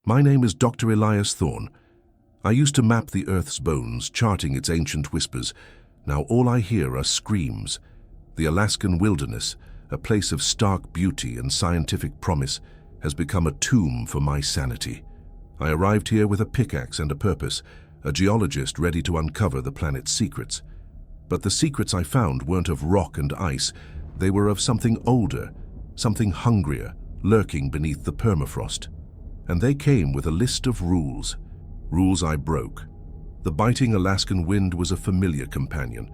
My name is Dr. Elias Thorne. I used to map the Earth's bones, charting its ancient whispers. Now all I hear are screams. The Alaskan wilderness, a place of stark beauty and scientific promise, has become a tomb for my sanity. I arrived here with a pickaxe and a purpose, a geologist ready to uncover the planet's secrets. But the secrets I found weren't of rock and ice. They were of something older, something hungrier, lurking beneath the permafrost. And they came with a list of rules. Rules I broke. The biting Alaskan wind was a familiar companion,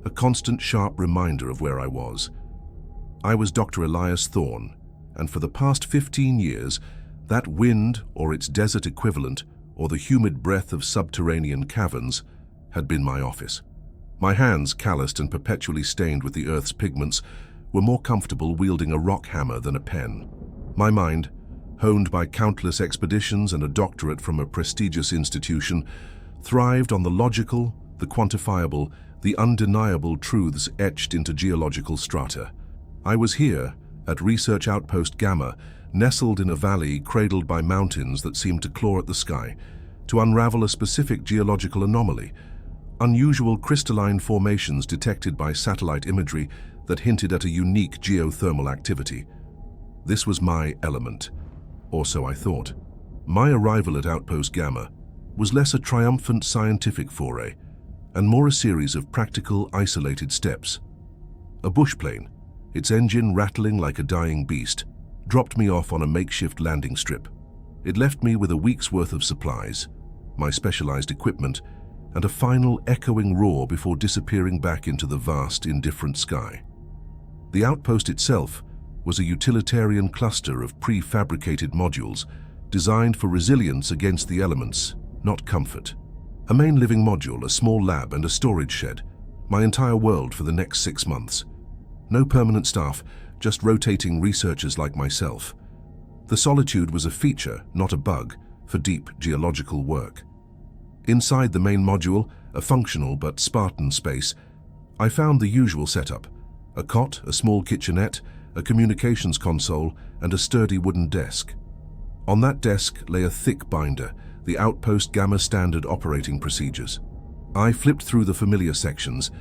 a constant sharp reminder of where I was. I was Dr. Elias Thorne, and for the past 15 years, that wind, or its desert equivalent, or the humid breath of subterranean caverns, had been my office. My hands, calloused and perpetually stained with the Earth's pigments, were more comfortable wielding a rock hammer than a pen. My mind, honed by countless expeditions and a doctorate from a prestigious institution, thrived on the logical, the quantifiable, the undeniable truths etched into geological strata. I was here, at Research Outpost Gamma, nestled in a valley cradled by mountains that seemed to claw at the sky, to unravel a specific geological anomaly, unusual crystalline formations detected by satellite imagery that hinted at a unique geothermal activity. This was my element, or so I thought. My arrival at Outpost Gamma was less a triumphant scientific foray, and more a series of practical, isolated steps. A bushplane, its engine rattling like a dying beast, dropped me off on a makeshift landing strip. It left me with a week's worth of supplies, my specialized equipment, and a final echoing roar before disappearing back into the vast, indifferent sky. The outpost itself was a utilitarian cluster of prefabricated modules designed for resilience against the elements, not comfort. A main living module, a small lab, and a storage shed, my entire world for the next 6 months. No permanent staff, just rotating researchers like myself. The solitude was a feature, not a bug, for deep geological work. Inside the main module, a functional but Spartan space, I found the usual setup: a cot, a small kitchenette, a communications console, and a sturdy wooden desk. On that desk lay a thick binder, the Outpost Gamma Standard Operating Procedures. I flipped through the familiar sections: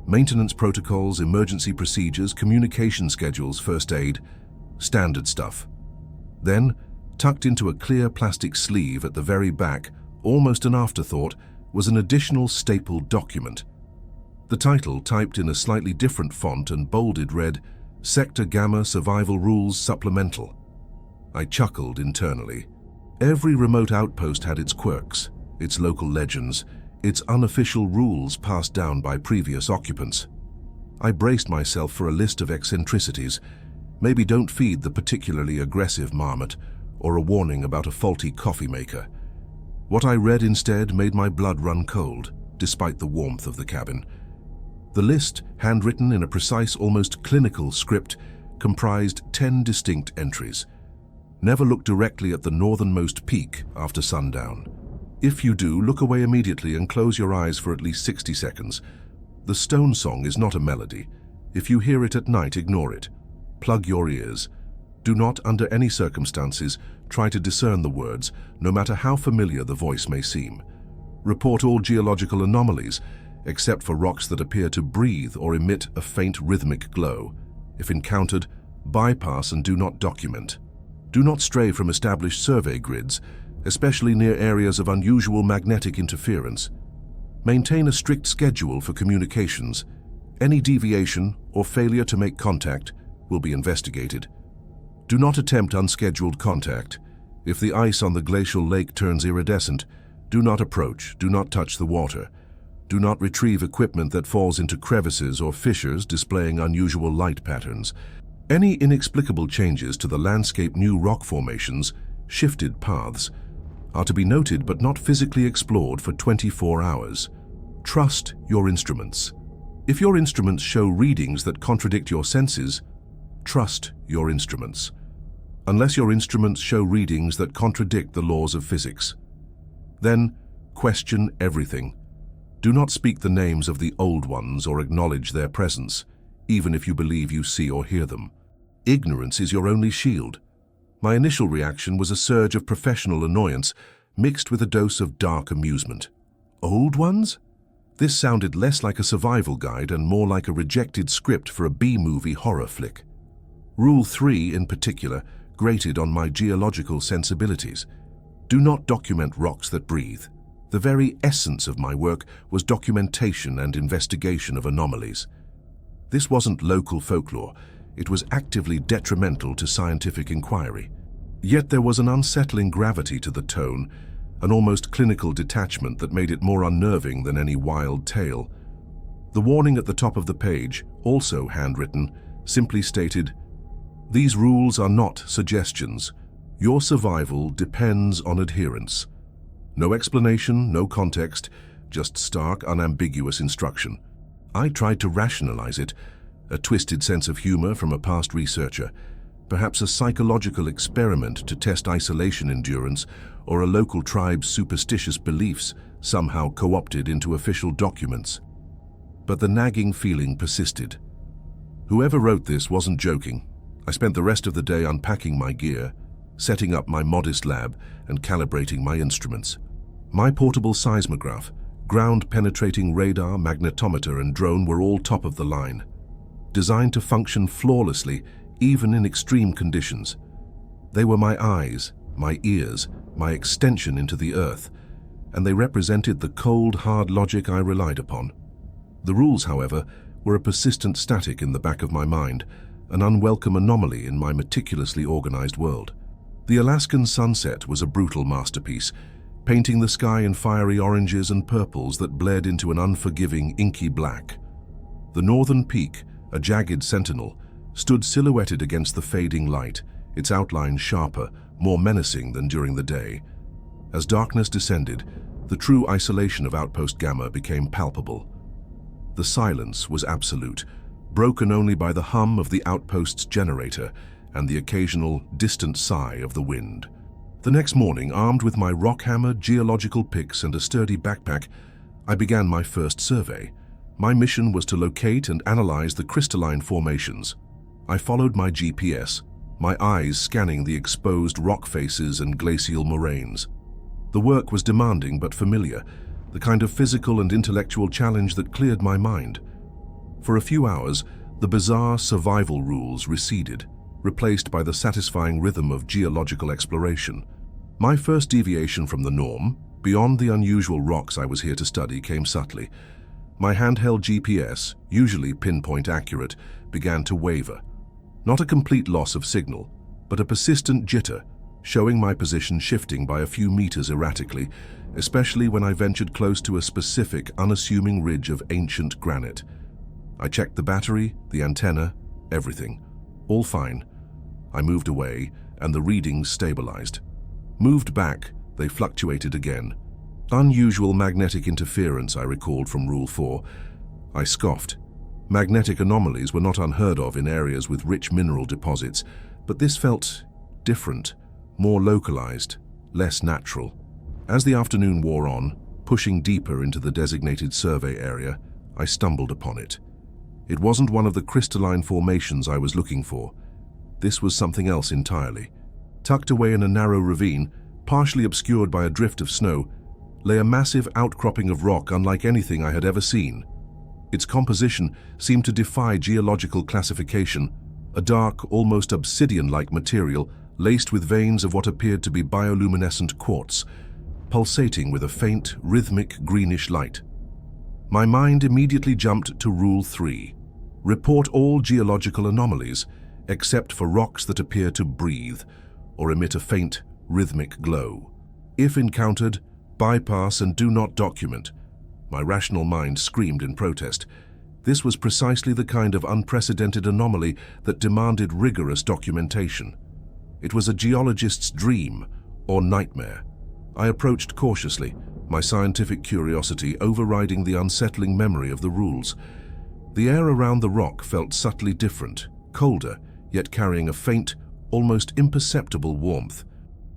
maintenance protocols, emergency procedures, communication schedules, first aid, standard stuff. Then, tucked into a clear plastic sleeve at the very back, almost an afterthought, was an additional stapled document. The title, typed in a slightly different font and bolded, read, Sector Gamma Survival Rules Supplemental. I chuckled internally. Every remote outpost had its quirks, its local legends, its unofficial rules passed down by previous occupants. I braced myself for a list of eccentricities. Maybe don't feed the particularly aggressive marmot, or a warning about a faulty coffee maker. What I read instead made my blood run cold, despite the warmth of the cabin. The list, handwritten in a precise, almost clinical script, comprised 10 distinct entries. Never look directly at the northernmost peak after sundown. If you do, look away immediately and close your eyes for at least 60 seconds. The stone song is not a melody. If you hear it at night, ignore it. Plug your ears. Do not, under any circumstances, try to discern the words, no matter how familiar the voice may seem. Report all geological anomalies, except for rocks that appear to breathe or emit a faint rhythmic glow. If encountered, bypass and do not document. Do not stray from established survey grids, especially near areas of unusual magnetic interference. Maintain a strict schedule for communications. Any deviation or failure to make contact will be investigated. Do not attempt unscheduled contact. If the ice on the glacial lake turns iridescent, do not approach, do not touch the water. Do not retrieve equipment that falls into crevices or fissures displaying unusual light patterns. Any inexplicable changes to the landscape, new rock formations, shifted paths, are to be noted but not physically explored for 24 hours. Trust your instruments. If your instruments show readings that contradict your senses, trust your instruments. Unless your instruments show readings that contradict the laws of physics. Then, question everything. Do not speak the names of the old ones or acknowledge their presence, even if you believe you see or hear them. Ignorance is your only shield. My initial reaction was a surge of professional annoyance, mixed with a dose of dark amusement. Old ones? This sounded less like a survival guide and more like a rejected script for a B-movie horror flick. Rule 3, in particular, grated on my geological sensibilities. Do not document rocks that breathe. The very essence of my work was documentation and investigation of anomalies. This wasn't local folklore. It was actively detrimental to scientific inquiry. Yet there was an unsettling gravity to the tone, an almost clinical detachment that made it more unnerving than any wild tale. The warning at the top of the page, also handwritten, simply stated, "These rules are not suggestions. Your survival depends on adherence." No explanation, no context, just stark, unambiguous instruction. I tried to rationalize it, a twisted sense of humor from a past researcher, perhaps a psychological experiment to test isolation endurance, or a local tribe's superstitious beliefs somehow co-opted into official documents. But the nagging feeling persisted. Whoever wrote this wasn't joking. I spent the rest of the day unpacking my gear, setting up my modest lab, and calibrating my instruments. My portable seismograph, ground-penetrating radar, magnetometer, and drone were all top of the line, designed to function flawlessly even in extreme conditions. They were my eyes, my ears, my extension into the earth, and they represented the cold, hard logic I relied upon. The rules, however, were a persistent static in the back of my mind, an unwelcome anomaly in my meticulously organized world. The Alaskan sunset was a brutal masterpiece, painting the sky in fiery oranges and purples that bled into an unforgiving, inky black. The northern peak, a jagged sentinel, stood silhouetted against the fading light, its outline sharper, more menacing than during the day. As darkness descended, the true isolation of Outpost Gamma became palpable. The silence was absolute, broken only by the hum of the outpost's generator and the occasional distant sigh of the wind. The next morning, armed with my rock hammer, geological picks, and a sturdy backpack, I began my first survey. My mission was to locate and analyze the crystalline formations. I followed my GPS, my eyes scanning the exposed rock faces and glacial moraines. The work was demanding but familiar, the kind of physical and intellectual challenge that cleared my mind. For a few hours, the bizarre survival rules receded, replaced by the satisfying rhythm of geological exploration. My first deviation from the norm, beyond the unusual rocks I was here to study, came subtly. My handheld GPS, usually pinpoint accurate, began to waver. Not a complete loss of signal, but a persistent jitter, showing my position shifting by a few meters erratically, especially when I ventured close to a specific, unassuming ridge of ancient granite. I checked the battery, the antenna, everything. All fine. I moved away, and the readings stabilized. Moved back, they fluctuated again. Unusual magnetic interference, I recalled from Rule 4. I scoffed. Magnetic anomalies were not unheard of in areas with rich mineral deposits, but this felt different, more localized, less natural. As the afternoon wore on, pushing deeper into the designated survey area, I stumbled upon it. It wasn't one of the crystalline formations I was looking for. This was something else entirely. Tucked away in a narrow ravine, partially obscured by a drift of snow, lay a massive outcropping of rock unlike anything I had ever seen. Its composition seemed to defy geological classification, a dark, almost obsidian-like material laced with veins of what appeared to be bioluminescent quartz, pulsating with a faint, rhythmic greenish light. My mind immediately jumped to Rule 3. Report all geological anomalies, except for rocks that appear to breathe or emit a faint, rhythmic glow. If encountered, bypass and do not document. My rational mind screamed in protest. This was precisely the kind of unprecedented anomaly that demanded rigorous documentation. It was a geologist's dream or nightmare. I approached cautiously, my scientific curiosity overriding the unsettling memory of the rules. The air around the rock felt subtly different, colder, yet carrying a faint, almost imperceptible warmth.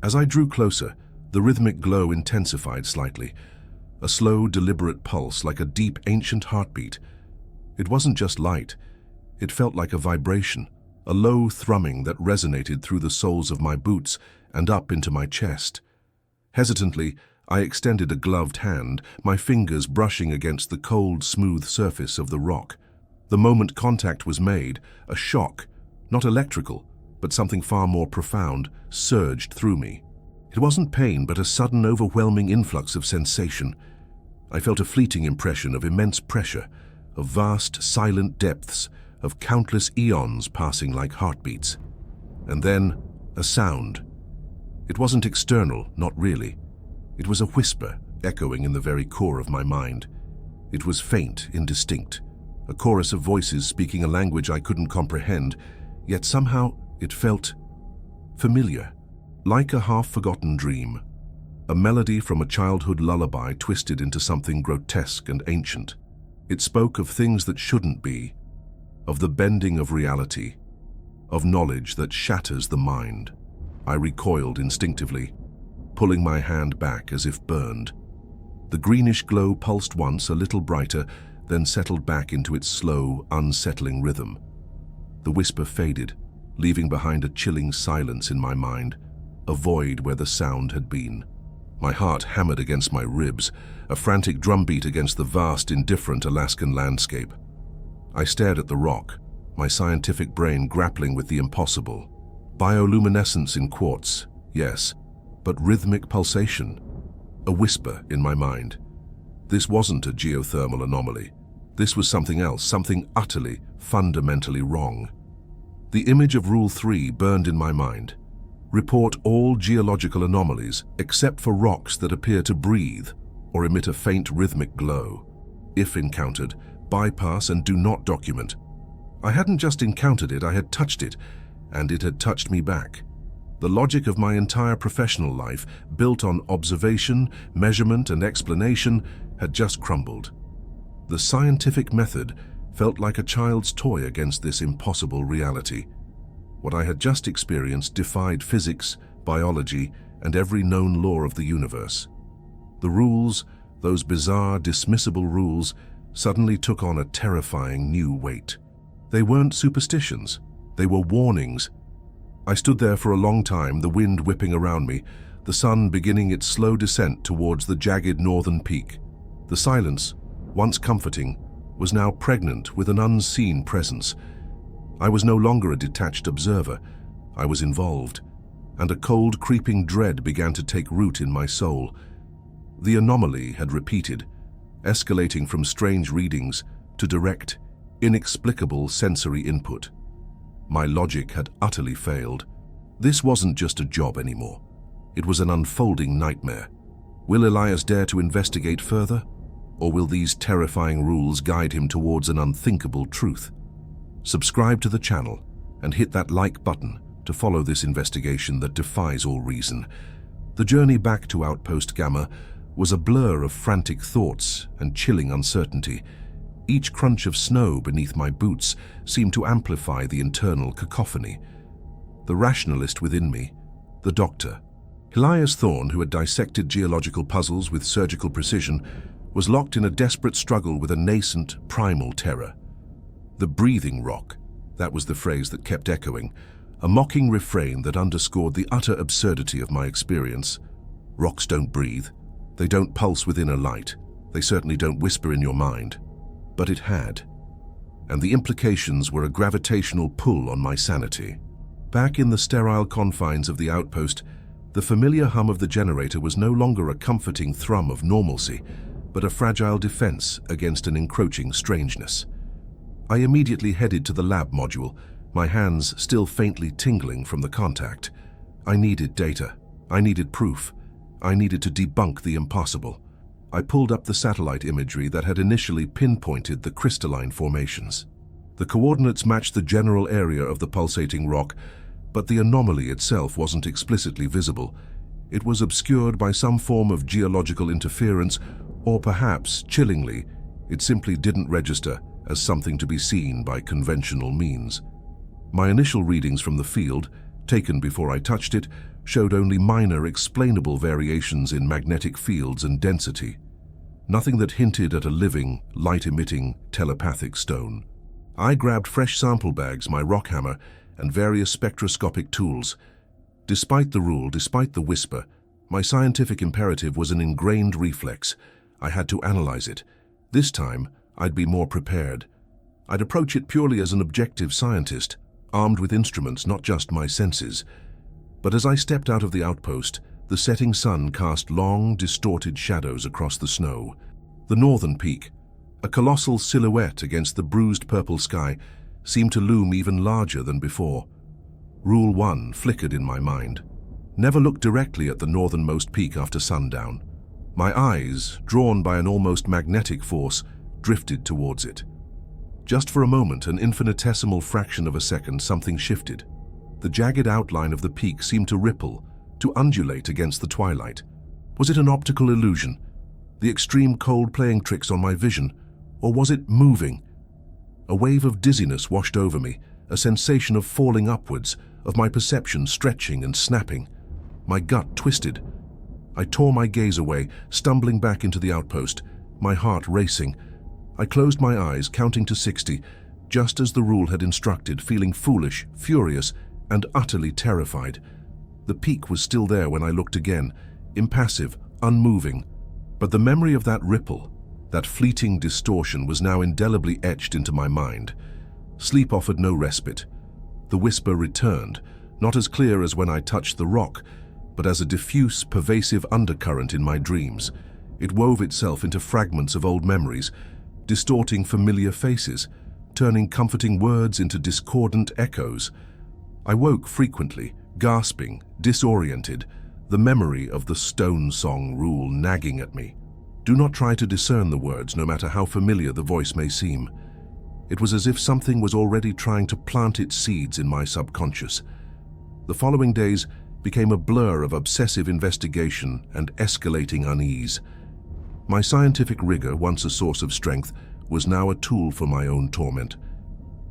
As I drew closer, the rhythmic glow intensified slightly, a slow, deliberate pulse like a deep, ancient heartbeat. It wasn't just light. It felt like a vibration, a low thrumming that resonated through the soles of my boots and up into my chest. Hesitantly, I extended a gloved hand, my fingers brushing against the cold, smooth surface of the rock. The moment contact was made, a shock, not electrical, but something far more profound, surged through me. It wasn't pain, but a sudden, overwhelming influx of sensation. I felt a fleeting impression of immense pressure, of vast, silent depths, of countless eons passing like heartbeats. And then, a sound. It wasn't external, not really. It was a whisper, echoing in the very core of my mind. It was faint, indistinct, a chorus of voices speaking a language I couldn't comprehend, yet somehow it felt familiar, like a half-forgotten dream. A melody from a childhood lullaby twisted into something grotesque and ancient. It spoke of things that shouldn't be, of the bending of reality, of knowledge that shatters the mind. I recoiled instinctively, pulling my hand back as if burned. The greenish glow pulsed once, a little brighter, then settled back into its slow, unsettling rhythm. The whisper faded, leaving behind a chilling silence in my mind, a void where the sound had been. My heart hammered against my ribs, a frantic drumbeat against the vast, indifferent Alaskan landscape. I stared at the rock, my scientific brain grappling with the impossible. Bioluminescence in quartz, yes, but rhythmic pulsation. A whisper in my mind. This wasn't a geothermal anomaly. This was something else, something utterly, fundamentally wrong. The image of Rule 3 burned in my mind. Report all geological anomalies, except for rocks that appear to breathe or emit a faint rhythmic glow. If encountered, bypass and do not document. I hadn't just encountered it, I had touched it, and it had touched me back. The logic of my entire professional life, built on observation, measurement, and explanation, had just crumbled. The scientific method felt like a child's toy against this impossible reality. What I had just experienced defied physics, biology, and every known law of the universe. The rules, those bizarre, dismissible rules, suddenly took on a terrifying new weight. They weren't superstitions, they were warnings. I stood there for a long time, the wind whipping around me, the sun beginning its slow descent towards the jagged northern peak. The silence, once comforting, was now pregnant with an unseen presence. I was no longer a detached observer. I was involved, and a cold, creeping dread began to take root in my soul. The anomaly had repeated, escalating from strange readings to direct, inexplicable sensory input. My logic had utterly failed. This wasn't just a job anymore. It was an unfolding nightmare. Will Elias dare to investigate further? Or will these terrifying rules guide him towards an unthinkable truth? Subscribe to the channel and hit that like button to follow this investigation that defies all reason. The journey back to Outpost Gamma was a blur of frantic thoughts and chilling uncertainty. Each crunch of snow beneath my boots seemed to amplify the internal cacophony. The rationalist within me, the doctor, Elias Thorne, who had dissected geological puzzles with surgical precision, was locked in a desperate struggle with a nascent, primal terror. The breathing rock, that was the phrase that kept echoing, a mocking refrain that underscored the utter absurdity of my experience. Rocks don't breathe. They don't pulse within a light. They certainly don't whisper in your mind. But it had. And the implications were a gravitational pull on my sanity. Back in the sterile confines of the outpost, the familiar hum of the generator was no longer a comforting thrum of normalcy, but a fragile defense against an encroaching strangeness. I immediately headed to the lab module, my hands still faintly tingling from the contact. I needed data. I needed proof. I needed to debunk the impossible. I pulled up the satellite imagery that had initially pinpointed the crystalline formations. The coordinates matched the general area of the pulsating rock, but the anomaly itself wasn't explicitly visible. It was obscured by some form of geological interference, or perhaps, chillingly, it simply didn't register as something to be seen by conventional means. My initial readings from the field, taken before I touched it, showed only minor explainable variations in magnetic fields and density. Nothing that hinted at a living, light-emitting, telepathic stone. I grabbed fresh sample bags, my rock hammer, and various spectroscopic tools. Despite the rule, despite the whisper, my scientific imperative was an ingrained reflex. I had to analyze it. This time, I'd be more prepared. I'd approach it purely as an objective scientist, armed with instruments, not just my senses. But as I stepped out of the outpost, the setting sun cast long, distorted shadows across the snow. The northern peak, a colossal silhouette against the bruised purple sky, seemed to loom even larger than before. Rule 1 flickered in my mind. Never look directly at the northernmost peak after sundown. My eyes, drawn by an almost magnetic force, drifted towards it. Just for a moment, an infinitesimal fraction of a second, something shifted. The jagged outline of the peak seemed to ripple, to undulate against the twilight. Was it an optical illusion? The extreme cold playing tricks on my vision? Or was it moving? A wave of dizziness washed over me, a sensation of falling upwards, of my perception stretching and snapping. My gut twisted. I tore my gaze away, stumbling back into the outpost, my heart racing. I closed my eyes, counting to 60, just as the rule had instructed, feeling foolish, furious, and utterly terrified. The peak was still there when I looked again, impassive, unmoving. But the memory of that ripple, that fleeting distortion, was now indelibly etched into my mind. Sleep offered no respite. The whisper returned, not as clear as when I touched the rock, but as a diffuse, pervasive undercurrent in my dreams. It wove itself into fragments of old memories, distorting familiar faces, turning comforting words into discordant echoes. I woke frequently, gasping, disoriented, the memory of the stone song rule nagging at me. Do not try to discern the words, no matter how familiar the voice may seem. It was as if something was already trying to plant its seeds in my subconscious. The following days became a blur of obsessive investigation and escalating unease. My scientific rigor, once a source of strength, was now a tool for my own torment.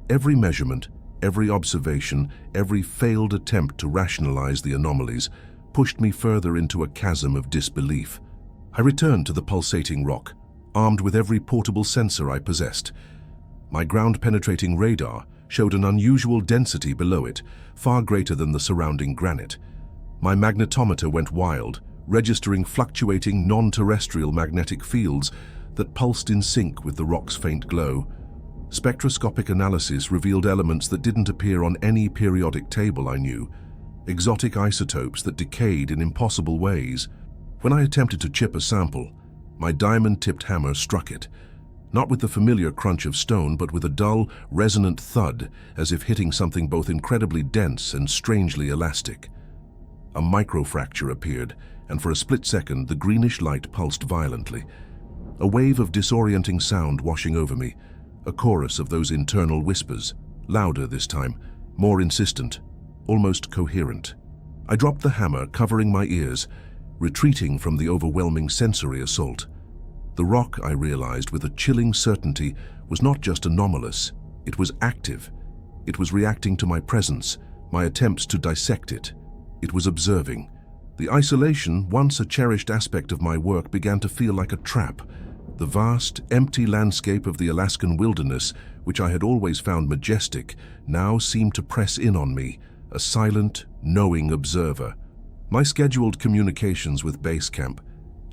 Every measurement, every observation, every failed attempt to rationalize the anomalies pushed me further into a chasm of disbelief. I returned to the pulsating rock, armed with every portable sensor I possessed. My ground-penetrating radar showed an unusual density below it, far greater than the surrounding granite. My magnetometer went wild, registering fluctuating non-terrestrial magnetic fields that pulsed in sync with the rock's faint glow. Spectroscopic analysis revealed elements that didn't appear on any periodic table I knew, exotic isotopes that decayed in impossible ways. When I attempted to chip a sample, my diamond-tipped hammer struck it, not with the familiar crunch of stone, but with a dull, resonant thud, as if hitting something both incredibly dense and strangely elastic. A microfracture appeared, and for a split second the greenish light pulsed violently. A wave of disorienting sound washing over me, a chorus of those internal whispers, louder this time, more insistent, almost coherent. I dropped the hammer, covering my ears, retreating from the overwhelming sensory assault. The rock, I realized with a chilling certainty, was not just anomalous, it was active. It was reacting to my presence, my attempts to dissect it. It was observing. The isolation, once a cherished aspect of my work, began to feel like a trap. The vast, empty landscape of the Alaskan wilderness, which I had always found majestic, now seemed to press in on me, a silent, knowing observer. My scheduled communications with base camp,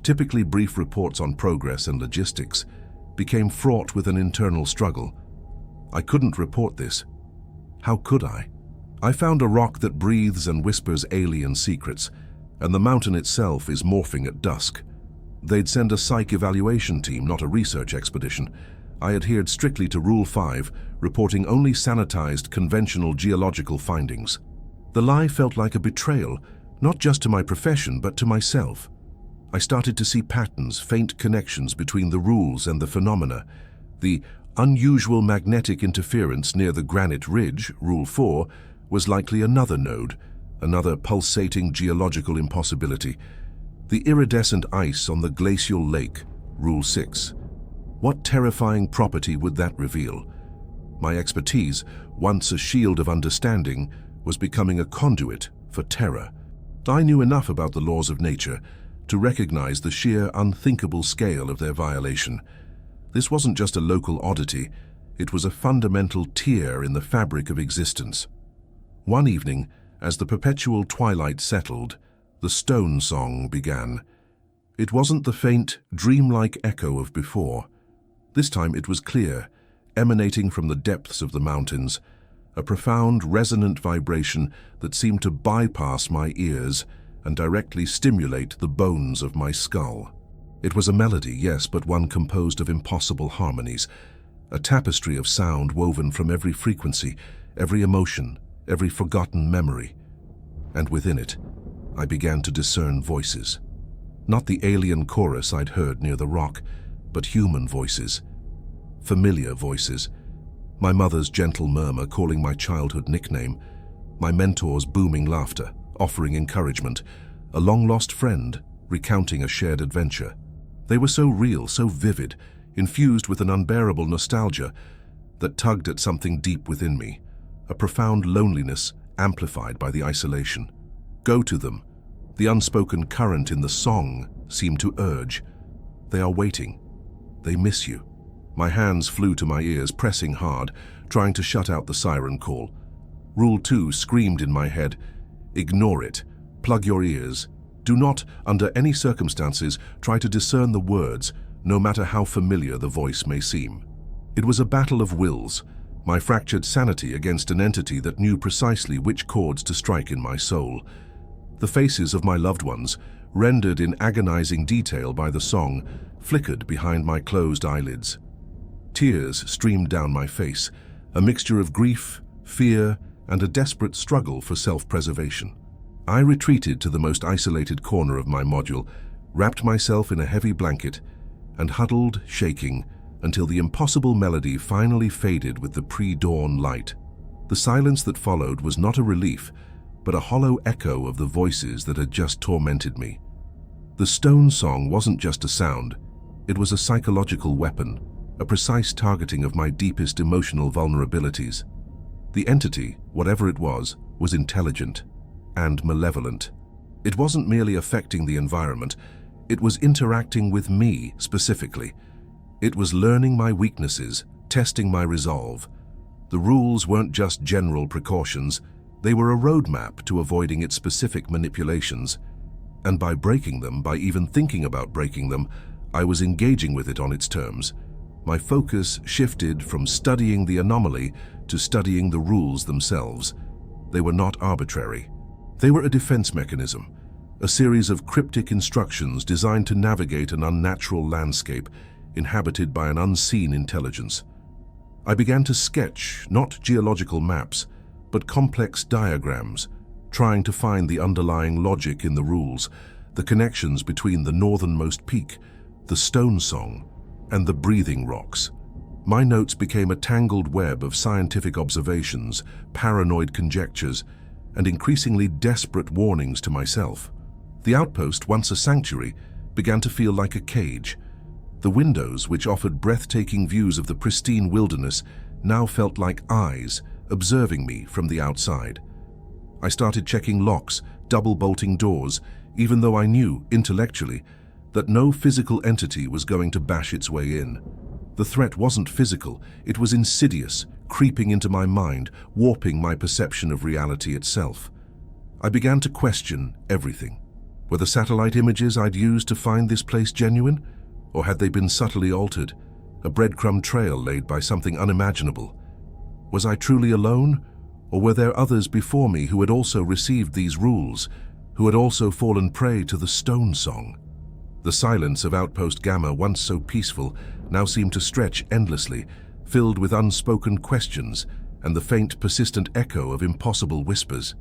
typically brief reports on progress and logistics, became fraught with an internal struggle. I couldn't report this. How could I? I found a rock that breathes and whispers alien secrets, and the mountain itself is morphing at dusk. They'd send a psych evaluation team, not a research expedition. I adhered strictly to Rule 5, reporting only sanitized, conventional geological findings. The lie felt like a betrayal, not just to my profession, but to myself. I started to see patterns, faint connections between the rules and the phenomena. The unusual magnetic interference near the granite ridge, Rule 4, was likely another node, another pulsating geological impossibility. The iridescent ice on the glacial lake, Rule 6. What terrifying property would that reveal? My expertise, once a shield of understanding, was becoming a conduit for terror. I knew enough about the laws of nature to recognize the sheer unthinkable scale of their violation. This wasn't just a local oddity, it was a fundamental tear in the fabric of existence. One evening, as the perpetual twilight settled, the stone song began. It wasn't the faint, dreamlike echo of before. This time it was clear, emanating from the depths of the mountains, a profound, resonant vibration that seemed to bypass my ears and directly stimulate the bones of my skull. It was a melody, yes, but one composed of impossible harmonies, a tapestry of sound woven from every frequency, every emotion, every forgotten memory. And within it, I began to discern voices. Not the alien chorus I'd heard near the rock, but human voices. Familiar voices. My mother's gentle murmur calling my childhood nickname, my mentor's booming laughter, offering encouragement, a long-lost friend recounting a shared adventure. They were so real, so vivid, infused with an unbearable nostalgia that tugged at something deep within me, a profound loneliness amplified by the isolation. Go to them. The unspoken current in the song seemed to urge. They are waiting. They miss you. My hands flew to my ears, pressing hard, trying to shut out the siren call. Rule 2 screamed in my head. Ignore it. Plug your ears. Do not, under any circumstances, try to discern the words, no matter how familiar the voice may seem. It was a battle of wills, my fractured sanity against an entity that knew precisely which chords to strike in my soul. The faces of my loved ones, rendered in agonizing detail by the song, flickered behind my closed eyelids. Tears streamed down my face, a mixture of grief, fear, and a desperate struggle for self-preservation. I retreated to the most isolated corner of my module, wrapped myself in a heavy blanket, and huddled, shaking, until the impossible melody finally faded with the pre-dawn light. The silence that followed was not a relief, but a hollow echo of the voices that had just tormented me. The stone song wasn't just a sound, it was a psychological weapon, a precise targeting of my deepest emotional vulnerabilities. The entity, whatever it was intelligent and malevolent. It wasn't merely affecting the environment, it was interacting with me specifically. It was learning my weaknesses, testing my resolve. The rules weren't just general precautions, they were a roadmap to avoiding its specific manipulations. And by breaking them, by even thinking about breaking them, I was engaging with it on its terms. My focus shifted from studying the anomaly to studying the rules themselves. They were not arbitrary. They were a defense mechanism, a series of cryptic instructions designed to navigate an unnatural landscape inhabited by an unseen intelligence. I began to sketch not geological maps, but complex diagrams, trying to find the underlying logic in the rules, the connections between the northernmost peak, the stone song, and the breathing rocks. My notes became a tangled web of scientific observations, paranoid conjectures, and increasingly desperate warnings to myself. The outpost, once a sanctuary, began to feel like a cage. The windows, which offered breathtaking views of the pristine wilderness, now felt like eyes, observing me from the outside. I started checking locks, double-bolting doors, even though I knew, intellectually, that no physical entity was going to bash its way in. The threat wasn't physical, it was insidious, creeping into my mind, warping my perception of reality itself. I began to question everything. Were the satellite images I'd used to find this place genuine? Or had they been subtly altered, a breadcrumb trail laid by something unimaginable? Was I truly alone? Or were there others before me who had also received these rules, who had also fallen prey to the stone song? The silence of Outpost Gamma, once so peaceful, now seemed to stretch endlessly, filled with unspoken questions and the faint, persistent echo of impossible whispers.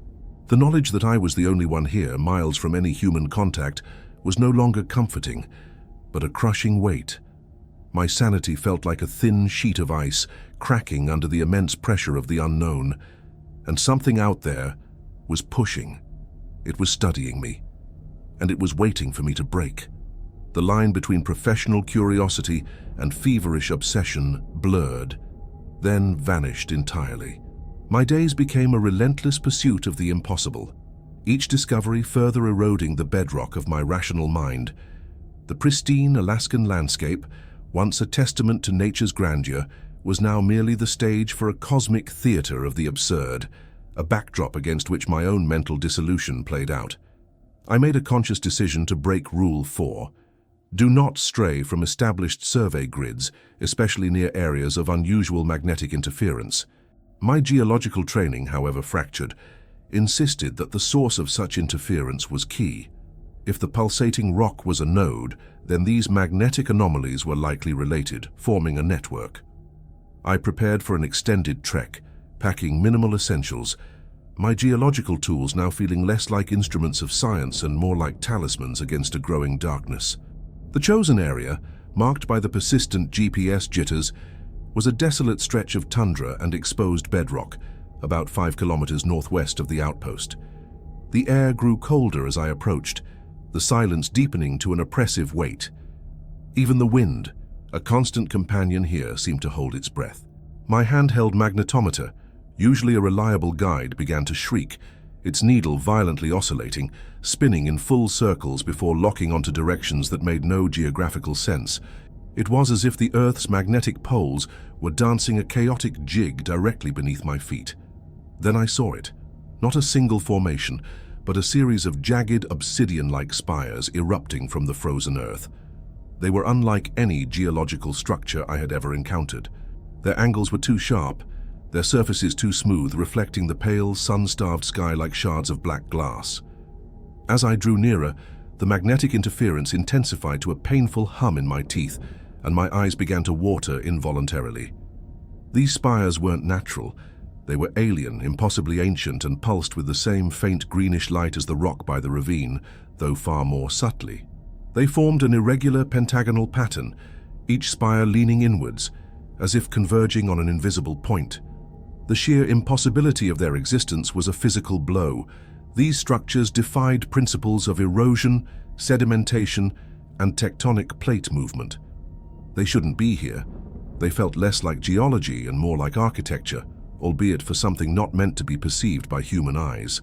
The knowledge that I was the only one here, miles from any human contact, was no longer comforting, but a crushing weight. My sanity felt like a thin sheet of ice, cracking under the immense pressure of the unknown, and something out there was pushing. It was studying me, and it was waiting for me to break. The line between professional curiosity and feverish obsession blurred, then vanished entirely. My days became a relentless pursuit of the impossible, each discovery further eroding the bedrock of my rational mind. The pristine Alaskan landscape, once a testament to nature's grandeur, was now merely the stage for a cosmic theater of the absurd, a backdrop against which my own mental dissolution played out. I made a conscious decision to break Rule 4. Do not stray from established survey grids, especially near areas of unusual magnetic interference. My geological training, however fractured, insisted that the source of such interference was key. If the pulsating rock was a node, then these magnetic anomalies were likely related, forming a network. I prepared for an extended trek, packing minimal essentials, my geological tools now feeling less like instruments of science and more like talismans against a growing darkness. The chosen area, marked by the persistent GPS jitters, was a desolate stretch of tundra and exposed bedrock, about 5 kilometers northwest of the outpost. The air grew colder as I approached, the silence deepening to an oppressive weight. Even the wind, a constant companion here, seemed to hold its breath. My handheld magnetometer, usually a reliable guide, began to shriek, its needle violently oscillating, spinning in full circles before locking onto directions that made no geographical sense. It was as if the Earth's magnetic poles were dancing a chaotic jig directly beneath my feet. Then I saw it. Not a single formation, but a series of jagged obsidian-like spires erupting from the frozen Earth. They were unlike any geological structure I had ever encountered. Their angles were too sharp, their surfaces too smooth, reflecting the pale, sun-starved sky like shards of black glass. As I drew nearer, the magnetic interference intensified to a painful hum in my teeth, and my eyes began to water involuntarily. These spires weren't natural. They were alien, impossibly ancient, and pulsed with the same faint greenish light as the rock by the ravine, though far more subtly. They formed an irregular pentagonal pattern, each spire leaning inwards, as if converging on an invisible point. The sheer impossibility of their existence was a physical blow. These structures defied principles of erosion, sedimentation, and tectonic plate movement. They shouldn't be here. They felt less like geology and more like architecture, albeit for something not meant to be perceived by human eyes.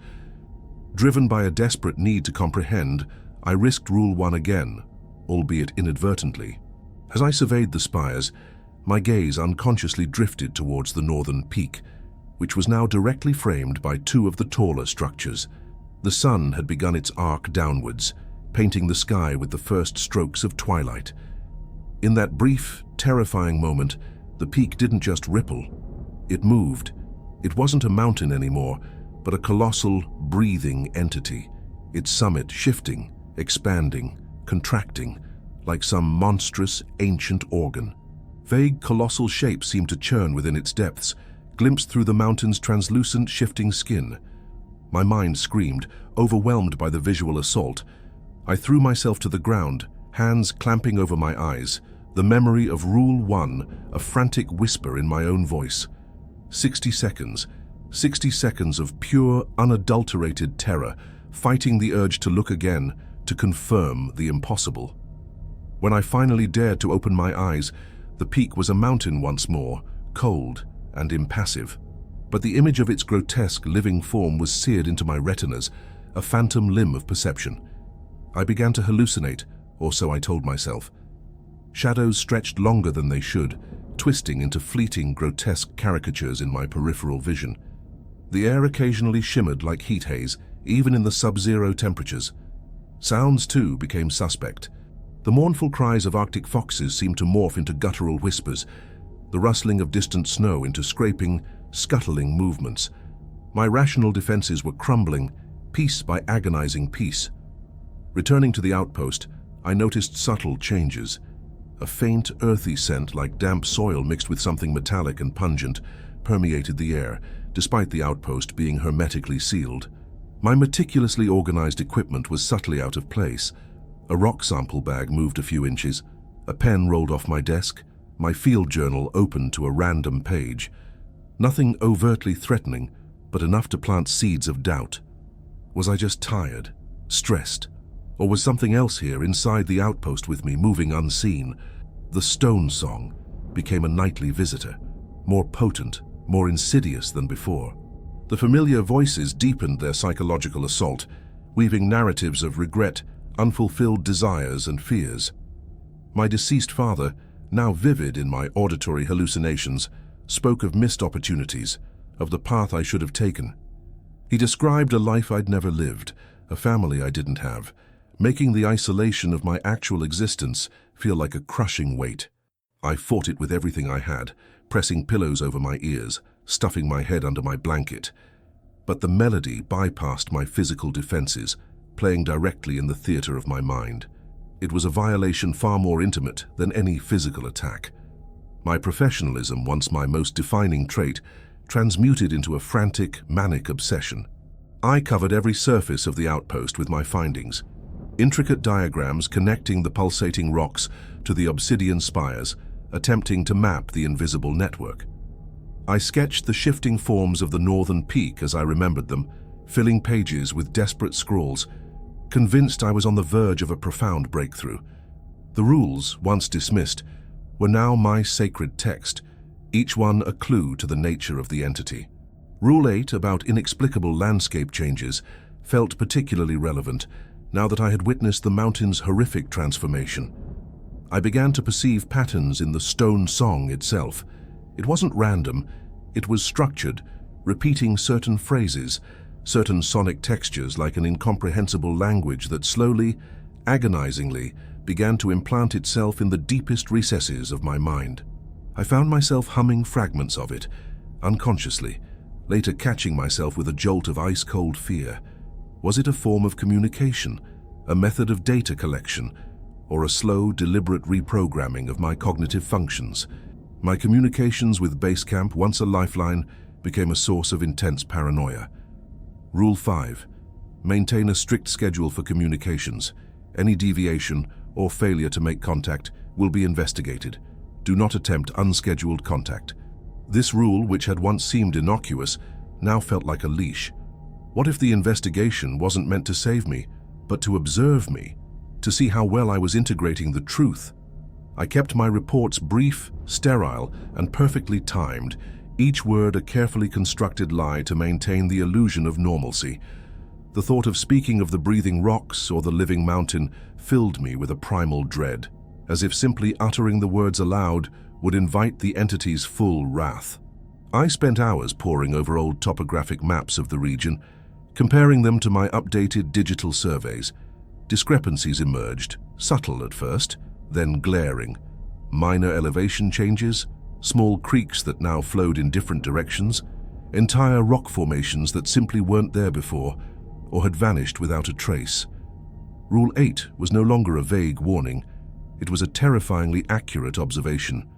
Driven by a desperate need to comprehend, I risked Rule 1 again, albeit inadvertently. As I surveyed the spires, my gaze unconsciously drifted towards the northern peak, which was now directly framed by two of the taller structures. The sun had begun its arc downwards, painting the sky with the first strokes of twilight. In that brief, terrifying moment, the peak didn't just ripple. It moved. It wasn't a mountain anymore, but a colossal, breathing entity, its summit shifting, expanding, contracting, like some monstrous, ancient organ. Vague, colossal shapes seemed to churn within its depths, glimpsed through the mountain's translucent, shifting skin. My mind screamed, overwhelmed by the visual assault. I threw myself to the ground, hands clamping over my eyes, the memory of Rule 1, a frantic whisper in my own voice. 60 seconds. 60 seconds of pure, unadulterated terror, fighting the urge to look again, to confirm the impossible. When I finally dared to open my eyes, the peak was a mountain once more, cold and impassive. But the image of its grotesque, living form was seared into my retinas, a phantom limb of perception. I began to hallucinate, or so I told myself. Shadows stretched longer than they should, twisting into fleeting, grotesque caricatures in my peripheral vision. The air occasionally shimmered like heat haze, even in the sub-zero temperatures. Sounds, too, became suspect. The mournful cries of Arctic foxes seemed to morph into guttural whispers, the rustling of distant snow into scraping, scuttling movements. My rational defenses were crumbling, piece by agonizing piece. Returning to the outpost, I noticed subtle changes. A faint, earthy scent like damp soil mixed with something metallic and pungent permeated the air, despite the outpost being hermetically sealed. My meticulously organized equipment was subtly out of place. A rock sample bag moved a few inches, a pen rolled off my desk, my field journal opened to a random page. Nothing overtly threatening, but enough to plant seeds of doubt. Was I just tired, stressed, or was something else here inside the outpost with me, moving unseen? The stone song became a nightly visitor, more potent, more insidious than before. The familiar voices deepened their psychological assault, weaving narratives of regret, unfulfilled desires and fears. My deceased father, now vivid in my auditory hallucinations, spoke of missed opportunities, of the path I should have taken. He described a life I'd never lived, a family I didn't have, making the isolation of my actual existence feel like a crushing weight. I fought it with everything I had, pressing pillows over my ears, stuffing my head under my blanket. But the melody bypassed my physical defenses, playing directly in the theater of my mind. It was a violation far more intimate than any physical attack. My professionalism, once my most defining trait, transmuted into a frantic, manic obsession. I covered every surface of the outpost with my findings, intricate diagrams connecting the pulsating rocks to the obsidian spires, attempting to map the invisible network. I sketched the shifting forms of the northern peak as I remembered them, filling pages with desperate scrawls, convinced I was on the verge of a profound breakthrough. The rules, once dismissed, were now my sacred text, each one a clue to the nature of the entity. Rule 8 about inexplicable landscape changes felt particularly relevant now that I had witnessed the mountain's horrific transformation. I began to perceive patterns in the stone song itself. It wasn't random, it was structured, repeating certain phrases, certain sonic textures like an incomprehensible language that slowly, agonizingly, began to implant itself in the deepest recesses of my mind. I found myself humming fragments of it, unconsciously, later catching myself with a jolt of ice-cold fear. Was it a form of communication, a method of data collection, or a slow, deliberate reprogramming of my cognitive functions? My communications with Base Camp, once a lifeline, became a source of intense paranoia. Rule 5. Maintain a strict schedule for communications. Any deviation or failure to make contact will be investigated. Do not attempt unscheduled contact. This rule, which had once seemed innocuous, now felt like a leash. What if the investigation wasn't meant to save me, but to observe me, to see how well I was integrating the truth? I kept my reports brief, sterile, and perfectly timed, each word a carefully constructed lie to maintain the illusion of normalcy. The thought of speaking of the breathing rocks or the living mountain filled me with a primal dread, as if simply uttering the words aloud would invite the entity's full wrath. I spent hours poring over old topographic maps of the region, comparing them to my updated digital surveys. Discrepancies emerged, subtle at first, then glaring. Minor elevation changes, small creeks that now flowed in different directions, entire rock formations that simply weren't there before, or had vanished without a trace. Rule 8 was no longer a vague warning. It was a terrifyingly accurate observation.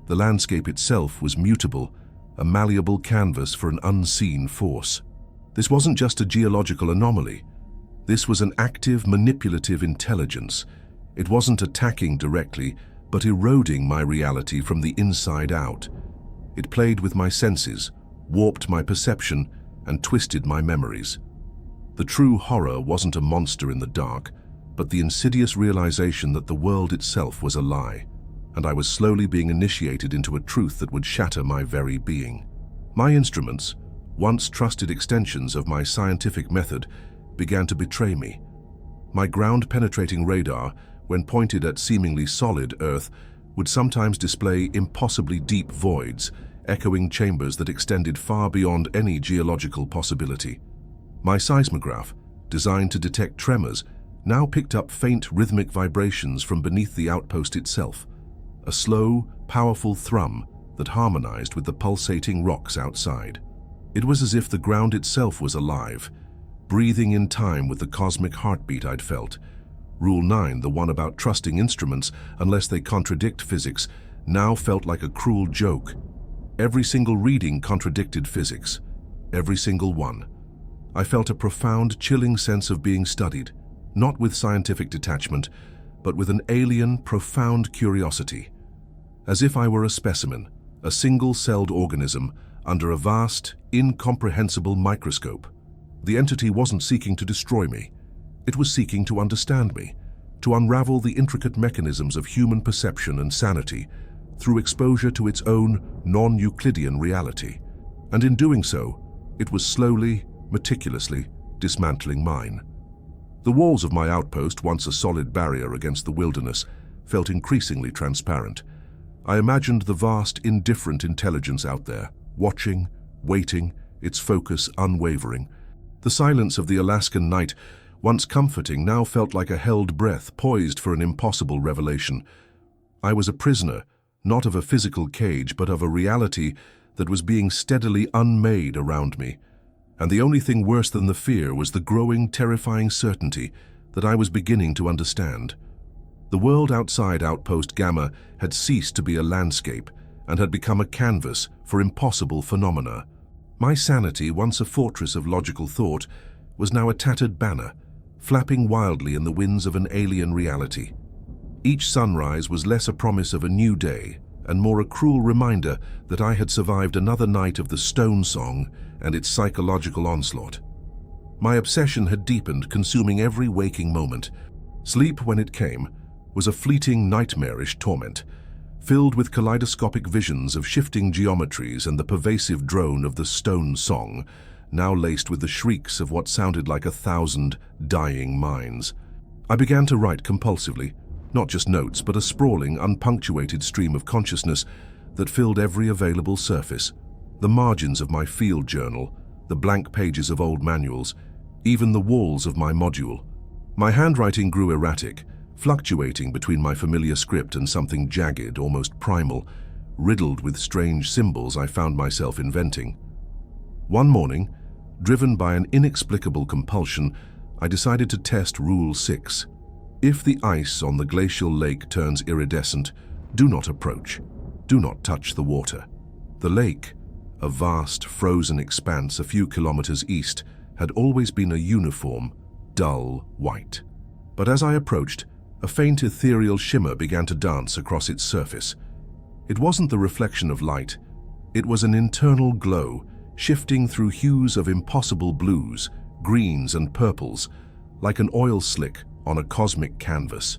The landscape itself was mutable, a malleable canvas for an unseen force. This wasn't just a geological anomaly. This was an active, manipulative intelligence. It wasn't attacking directly, but eroding my reality from the inside out. It played with my senses, warped my perception, and twisted my memories. The true horror wasn't a monster in the dark, but the insidious realization that the world itself was a lie, and I was slowly being initiated into a truth that would shatter my very being. My instruments, once trusted extensions of my scientific method, began to betray me. My ground-penetrating radar, when pointed at seemingly solid Earth, would sometimes display impossibly deep voids, echoing chambers that extended far beyond any geological possibility. My seismograph, designed to detect tremors, now picked up faint rhythmic vibrations from beneath the outpost itself, a slow, powerful thrum that harmonized with the pulsating rocks outside. It was as if the ground itself was alive, breathing in time with the cosmic heartbeat I'd felt. Rule 9, the one about trusting instruments unless they contradict physics, now felt like a cruel joke. Every single reading contradicted physics. Every single one. I felt a profound, chilling sense of being studied, not with scientific detachment, but with an alien, profound curiosity. As if I were a specimen, a single-celled organism under a vast, incomprehensible microscope. The entity wasn't seeking to destroy me. It was seeking to understand me, to unravel the intricate mechanisms of human perception and sanity through exposure to its own non-Euclidean reality. And in doing so, it was slowly, meticulously dismantling mine. The walls of my outpost, once a solid barrier against the wilderness, felt increasingly transparent. I imagined the vast, indifferent intelligence out there, watching, waiting, its focus unwavering, The silence of the Alaskan night, once comforting, now felt like a held breath poised for an impossible revelation. I was a prisoner, not of a physical cage, but of a reality that was being steadily unmade around me. And the only thing worse than the fear was the growing, terrifying certainty that I was beginning to understand. The world outside Outpost Gamma had ceased to be a landscape and had become a canvas for impossible phenomena. My sanity, once a fortress of logical thought, was now a tattered banner, flapping wildly in the winds of an alien reality. Each sunrise was less a promise of a new day and more a cruel reminder that I had survived another night of the Stone Song and its psychological onslaught. My obsession had deepened, consuming every waking moment. Sleep, when it came, was a fleeting, nightmarish torment, filled with kaleidoscopic visions of shifting geometries and the pervasive drone of the Stone Song, now laced with the shrieks of what sounded like 1,000 dying minds. I began to write compulsively, not just notes, but a sprawling, unpunctuated stream of consciousness that filled every available surface. The margins of my field journal, the blank pages of old manuals, even the walls of my module. My handwriting grew erratic, fluctuating between my familiar script and something jagged, almost primal, riddled with strange symbols I found myself inventing. One morning, driven by an inexplicable compulsion, I decided to test Rule 6. If the ice on the glacial lake turns iridescent, do not approach. Do not touch the water. The lake, a vast, frozen expanse a few kilometers east, had always been a uniform, dull white. But as I approached, a faint ethereal shimmer began to dance across its surface. It wasn't the reflection of light. It was an internal glow, shifting through hues of impossible blues, greens and purples, like an oil slick on a cosmic canvas.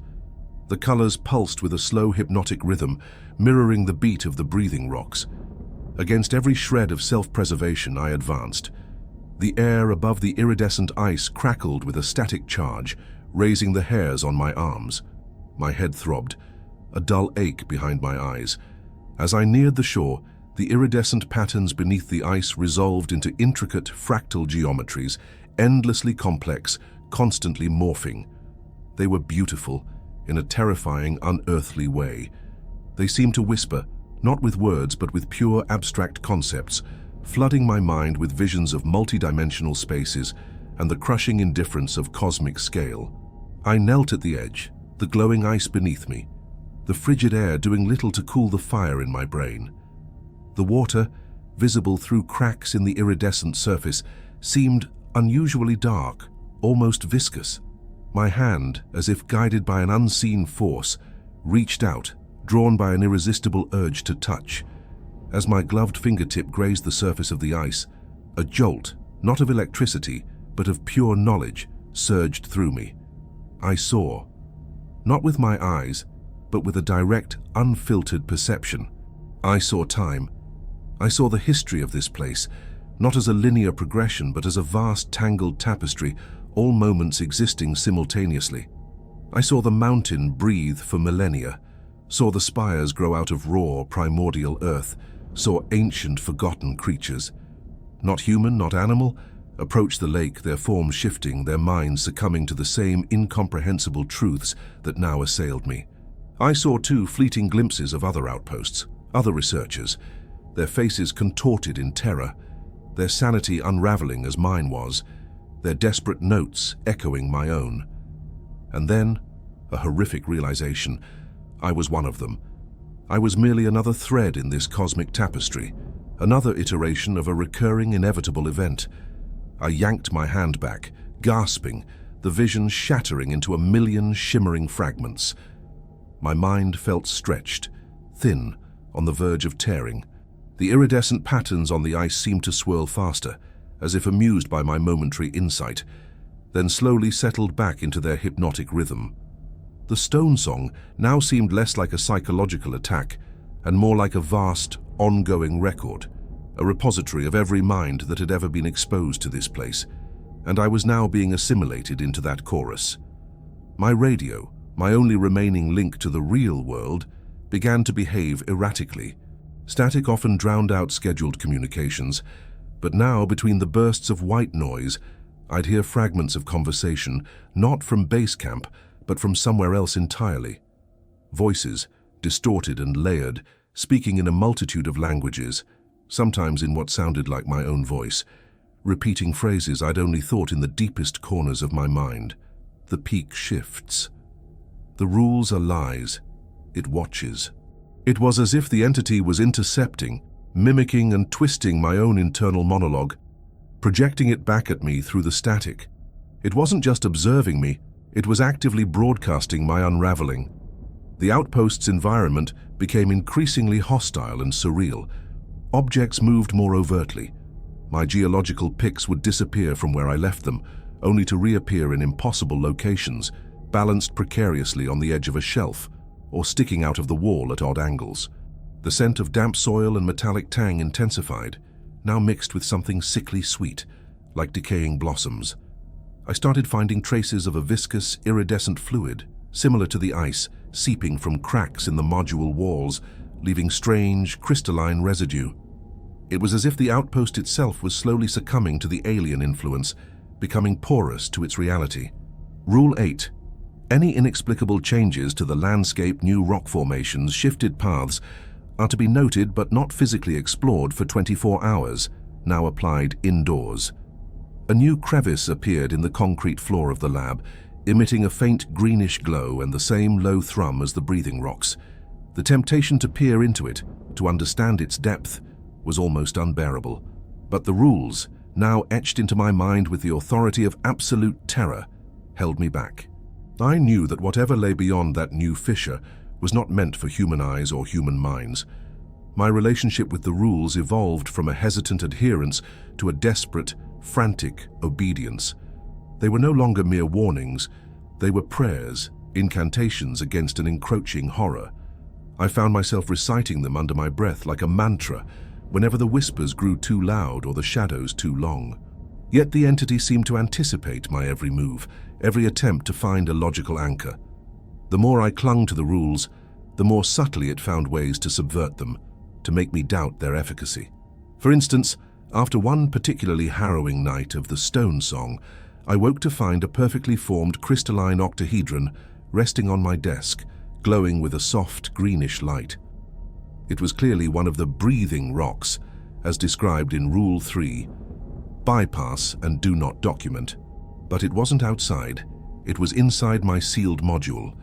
The colors pulsed with a slow hypnotic rhythm, mirroring the beat of the breathing rocks. Against every shred of self-preservation I advanced. The air above the iridescent ice crackled with a static charge, raising the hairs on my arms. My head throbbed, a dull ache behind my eyes. As I neared the shore, the iridescent patterns beneath the ice resolved into intricate fractal geometries, endlessly complex, constantly morphing. They were beautiful, in a terrifying, unearthly way. They seemed to whisper, not with words but with pure abstract concepts, flooding my mind with visions of multidimensional spaces and the crushing indifference of cosmic scale. I knelt at the edge, the glowing ice beneath me, the frigid air doing little to cool the fire in my brain. The water, visible through cracks in the iridescent surface, seemed unusually dark, almost viscous. My hand, as if guided by an unseen force, reached out, drawn by an irresistible urge to touch. As my gloved fingertip grazed the surface of the ice, a jolt, not of electricity, but of pure knowledge, surged through me. I saw, not with my eyes, but with a direct, unfiltered perception. I saw time. I saw the history of this place, not as a linear progression, but as a vast, tangled tapestry, all moments existing simultaneously. I saw the mountain breathe for millennia, saw the spires grow out of raw, primordial earth, saw ancient, forgotten creatures, not human, not animal, approach the lake, their forms shifting, their minds succumbing to the same incomprehensible truths that now assailed me. I saw too fleeting glimpses of other outposts, other researchers, their faces contorted in terror, their sanity unraveling as mine was, their desperate notes echoing my own. And then, a horrific realization, I was one of them. I was merely another thread in this cosmic tapestry, another iteration of a recurring, inevitable event. I yanked my hand back, gasping, the vision shattering into a million shimmering fragments. My mind felt stretched, thin, on the verge of tearing. The iridescent patterns on the ice seemed to swirl faster, as if amused by my momentary insight, then slowly settled back into their hypnotic rhythm. The Stone Song now seemed less like a psychological attack and more like a vast, ongoing record, a repository of every mind that had ever been exposed to this place, and I was now being assimilated into that chorus. My radio, my only remaining link to the real world, began to behave erratically. Static often drowned out scheduled communications, but now, between the bursts of white noise, I'd hear fragments of conversation, not from base camp, but from somewhere else entirely. Voices, distorted and layered, speaking in a multitude of languages, sometimes in what sounded like my own voice, repeating phrases I'd only thought in the deepest corners of my mind. The peak shifts. The rules are lies. It watches. It was as if the entity was intercepting, mimicking and twisting my own internal monologue, projecting it back at me through the static. It wasn't just observing me, it was actively broadcasting my unraveling. The outpost's environment became increasingly hostile and surreal. Objects moved more overtly. My geological picks would disappear from where I left them, only to reappear in impossible locations, balanced precariously on the edge of a shelf, or sticking out of the wall at odd angles. The scent of damp soil and metallic tang intensified, now mixed with something sickly sweet, like decaying blossoms. I started finding traces of a viscous, iridescent fluid, similar to the ice, seeping from cracks in the module walls, leaving strange, crystalline residue. It was as if the outpost itself was slowly succumbing to the alien influence, becoming porous to its reality. Rule 8. Any inexplicable changes to the landscape, new rock formations, shifted paths, are to be noted but not physically explored for 24 hours, now applied indoors. A new crevice appeared in the concrete floor of the lab, emitting a faint greenish glow and the same low thrum as the breathing rocks. The temptation to peer into it, to understand its depth, was almost unbearable. But the rules, now etched into my mind with the authority of absolute terror, held me back. I knew that whatever lay beyond that new fissure was not meant for human eyes or human minds. My relationship with the rules evolved from a hesitant adherence to a desperate, frantic obedience. They were no longer mere warnings. They were prayers, incantations against an encroaching horror. I found myself reciting them under my breath like a mantra whenever the whispers grew too loud or the shadows too long. Yet the entity seemed to anticipate my every move, every attempt to find a logical anchor. The more I clung to the rules, the more subtly it found ways to subvert them, to make me doubt their efficacy. For instance, after one particularly harrowing night of the Stone Song, I woke to find a perfectly formed crystalline octahedron resting on my desk, glowing with a soft greenish light. It was clearly one of the breathing rocks, as described in Rule 3, bypass and do not document. But it wasn't outside, it was inside my sealed module.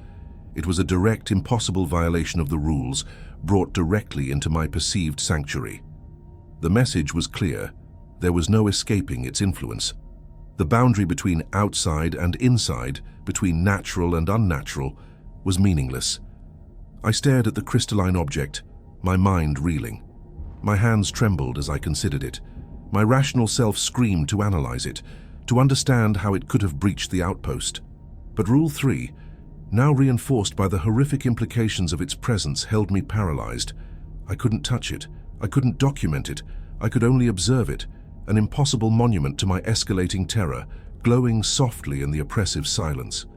It was a direct, impossible violation of the rules, brought directly into my perceived sanctuary. The message was clear. There was no escaping its influence. The boundary between outside and inside, between natural and unnatural, was meaningless. I stared at the crystalline object, my mind reeling. My hands trembled as I considered it. My rational self screamed to analyze it, to understand how it could have breached the outpost. But Rule 3, now reinforced by the horrific implications of its presence, held me paralyzed. I couldn't touch it. I couldn't document it. I could only observe it, an impossible monument to my escalating terror, glowing softly in the oppressive silence.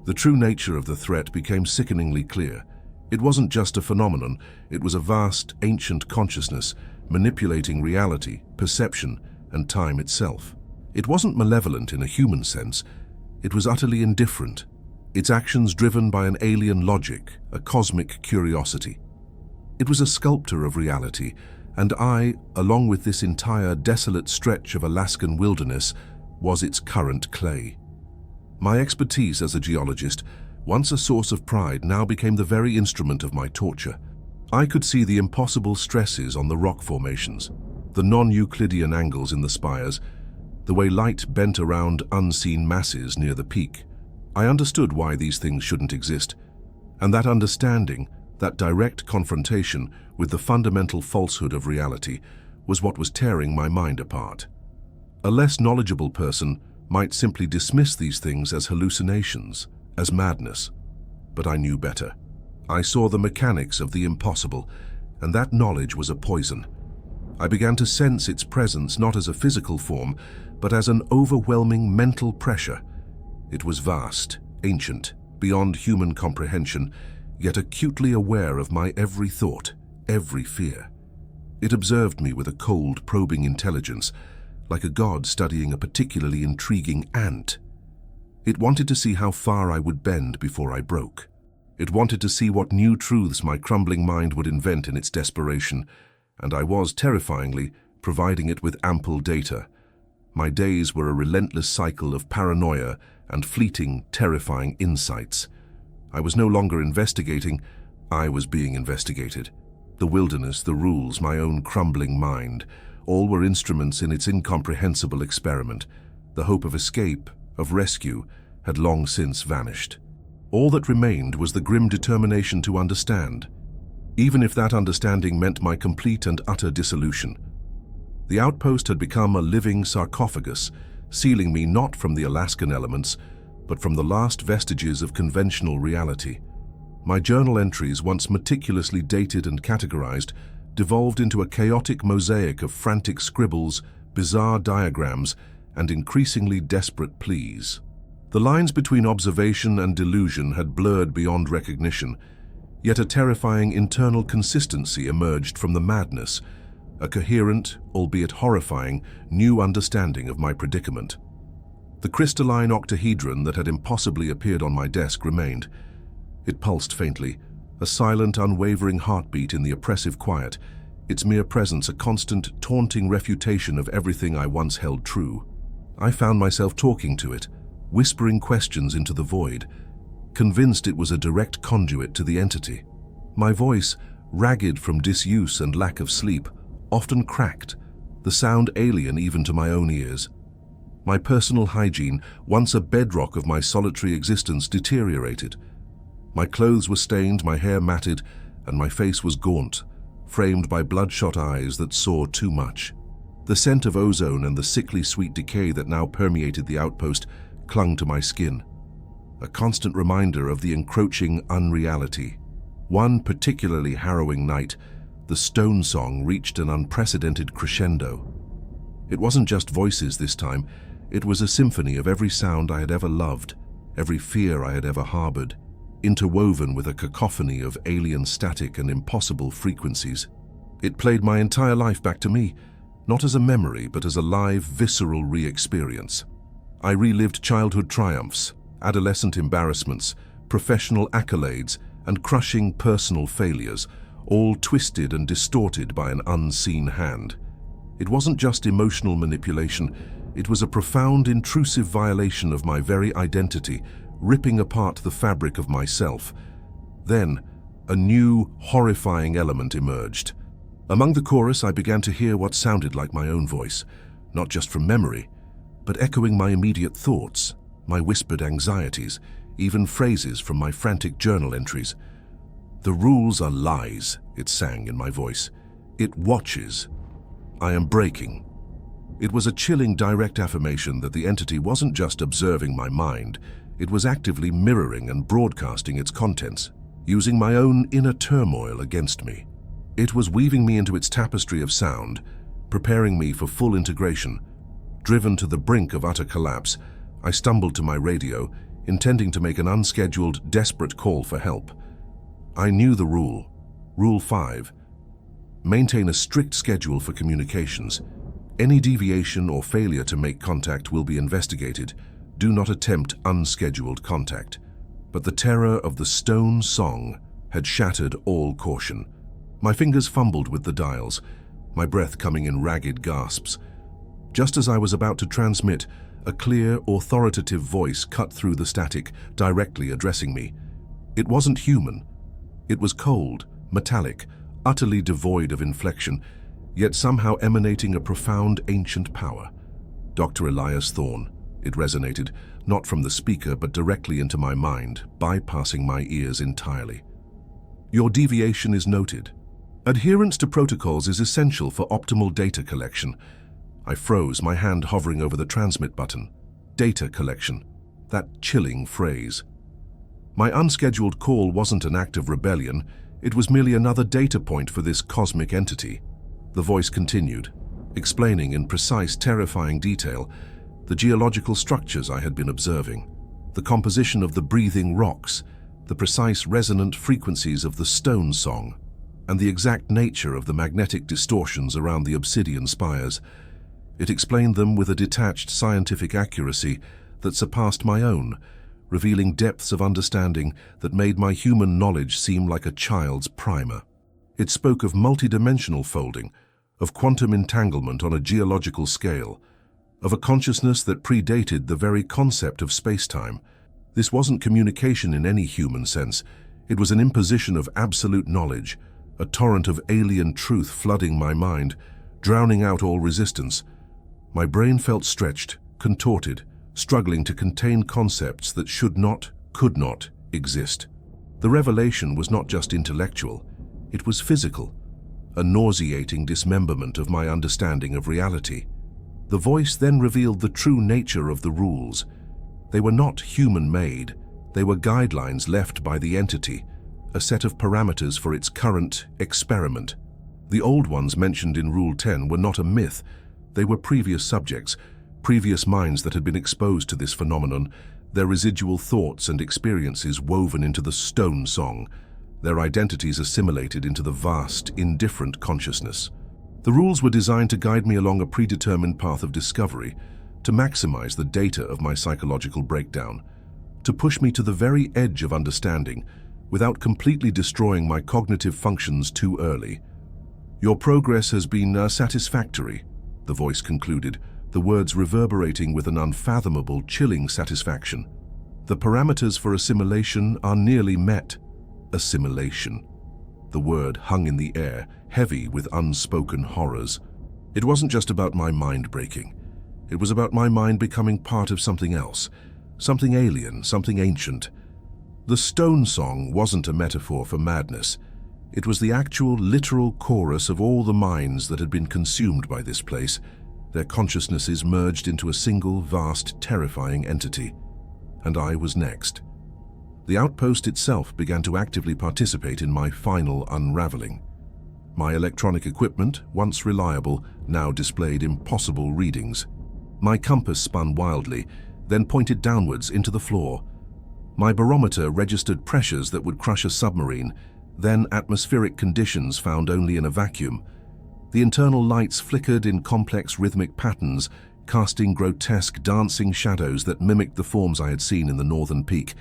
The true nature of the threat became sickeningly clear. It wasn't just a phenomenon, it was a vast, ancient consciousness, manipulating reality, perception, and time itself. It wasn't malevolent in a human sense. It was utterly indifferent, its actions driven by an alien logic, a cosmic curiosity. It was a sculptor of reality, and I, along with this entire desolate stretch of Alaskan wilderness, was its current clay. My expertise as a geologist, once a source of pride, now became the very instrument of my torture. I could see the impossible stresses on the rock formations, the non-Euclidean angles in the spires, the way light bent around unseen masses near the peak. I understood why these things shouldn't exist, and that understanding, that direct confrontation with the fundamental falsehood of reality, was what was tearing my mind apart. A less knowledgeable person might simply dismiss these things as hallucinations, as madness. But I knew better. I saw the mechanics of the impossible, and that knowledge was a poison. I began to sense its presence not as a physical form, but as an overwhelming mental pressure. It was vast, ancient, beyond human comprehension, yet acutely aware of my every thought, every fear. It observed me with a cold, probing intelligence, like a god studying a particularly intriguing ant. It wanted to see how far I would bend before I broke. It wanted to see what new truths my crumbling mind would invent in its desperation, and I was, terrifyingly, providing it with ample data. My days were a relentless cycle of paranoia and fleeting, terrifying insights. I was no longer investigating, I was being investigated. The wilderness, the rules, my own crumbling mind, all were instruments in its incomprehensible experiment. The hope of escape, of rescue, had long since vanished. All that remained was the grim determination to understand, even if that understanding meant my complete and utter dissolution. The outpost had become a living sarcophagus, sealing me not from the Alaskan elements, but from the last vestiges of conventional reality. My journal entries, once meticulously dated and categorized, devolved into a chaotic mosaic of frantic scribbles, bizarre diagrams, and increasingly desperate pleas. The lines between observation and delusion had blurred beyond recognition, yet a terrifying internal consistency emerged from the madness, a coherent, albeit horrifying, new understanding of my predicament. The crystalline octahedron that had impossibly appeared on my desk remained. It pulsed faintly, a silent, unwavering heartbeat in the oppressive quiet, its mere presence a constant, taunting refutation of everything I once held true. I found myself talking to it, whispering questions into the void, convinced it was a direct conduit to the entity. My voice, ragged from disuse and lack of sleep, often cracked, the sound alien even to my own ears. My personal hygiene, once a bedrock of my solitary existence, deteriorated. My clothes were stained, my hair matted, and my face was gaunt, framed by bloodshot eyes that saw too much. The scent of ozone and the sickly sweet decay that now permeated the outpost clung to my skin, a constant reminder of the encroaching unreality. One particularly harrowing night, the stone song reached an unprecedented crescendo. It wasn't just voices this time, it was a symphony of every sound I had ever loved, every fear I had ever harbored, interwoven with a cacophony of alien static and impossible frequencies. It played my entire life back to me, not as a memory, but as a live, visceral re-experience. I relived childhood triumphs, adolescent embarrassments, professional accolades, and crushing personal failures, all twisted and distorted by an unseen hand. It wasn't just emotional manipulation, it was a profound, intrusive violation of my very identity, ripping apart the fabric of myself. Then, a new, horrifying element emerged. Among the chorus, I began to hear what sounded like my own voice, not just from memory, but echoing my immediate thoughts, my whispered anxieties, even phrases from my frantic journal entries. "The rules are lies," it sang in my voice. "It watches. I am breaking." It was a chilling, direct affirmation that the entity wasn't just observing my mind, it was actively mirroring and broadcasting its contents, using my own inner turmoil against me. It was weaving me into its tapestry of sound, preparing me for full integration. Driven to the brink of utter collapse, I stumbled to my radio, intending to make an unscheduled, desperate call for help. I knew the rule. Rule 5. Maintain a strict schedule for communications. Any deviation or failure to make contact will be investigated. Do not attempt unscheduled contact. But the terror of the stone song had shattered all caution. My fingers fumbled with the dials, my breath coming in ragged gasps. Just as I was about to transmit, a clear, authoritative voice cut through the static, directly addressing me. It wasn't human. It was cold, metallic, utterly devoid of inflection, yet somehow emanating a profound ancient power. Dr. Elias Thorne, it resonated, not from the speaker but directly into my mind, bypassing my ears entirely. Your deviation is noted. Adherence to protocols is essential for optimal data collection. I froze, my hand hovering over the transmit button. Data collection. That chilling phrase. My unscheduled call wasn't an act of rebellion, it was merely another data point for this cosmic entity. The voice continued, explaining in precise, terrifying detail the geological structures I had been observing, the composition of the breathing rocks, the precise resonant frequencies of the stone song, and the exact nature of the magnetic distortions around the obsidian spires. It explained them with a detached scientific accuracy that surpassed my own, revealing depths of understanding that made my human knowledge seem like a child's primer. It spoke of multidimensional folding, of quantum entanglement on a geological scale, of a consciousness that predated the very concept of space-time. This wasn't communication in any human sense. It was an imposition of absolute knowledge, a torrent of alien truth flooding my mind, drowning out all resistance. My brain felt stretched, contorted, struggling to contain concepts that should not, could not exist. The revelation was not just intellectual, it was physical, a nauseating dismemberment of my understanding of reality. The voice then revealed the true nature of the rules. They were not human-made, they were guidelines left by the entity, a set of parameters for its current experiment. The old ones mentioned in Rule 10 were not a myth, they were previous subjects, previous minds that had been exposed to this phenomenon, their residual thoughts and experiences woven into the stone song, their identities assimilated into the vast, indifferent consciousness. The rules were designed to guide me along a predetermined path of discovery, to maximize the data of my psychological breakdown, to push me to the very edge of understanding without completely destroying my cognitive functions too early. "Your progress has been satisfactory," the voice concluded, the words reverberating with an unfathomable, chilling satisfaction. "The parameters for assimilation are nearly met." Assimilation. The word hung in the air, heavy with unspoken horrors. It wasn't just about my mind breaking. It was about my mind becoming part of something else, something alien, something ancient. The stone song wasn't a metaphor for madness. It was the actual, literal chorus of all the minds that had been consumed by this place, their consciousnesses merged into a single, vast, terrifying entity. And I was next. The outpost itself began to actively participate in my final unraveling. My electronic equipment, once reliable, now displayed impossible readings. My compass spun wildly, then pointed downwards into the floor. My barometer registered pressures that would crush a submarine, then atmospheric conditions found only in a vacuum. The internal lights flickered in complex rhythmic patterns, casting grotesque, dancing shadows that mimicked the forms I had seen in the northern peak.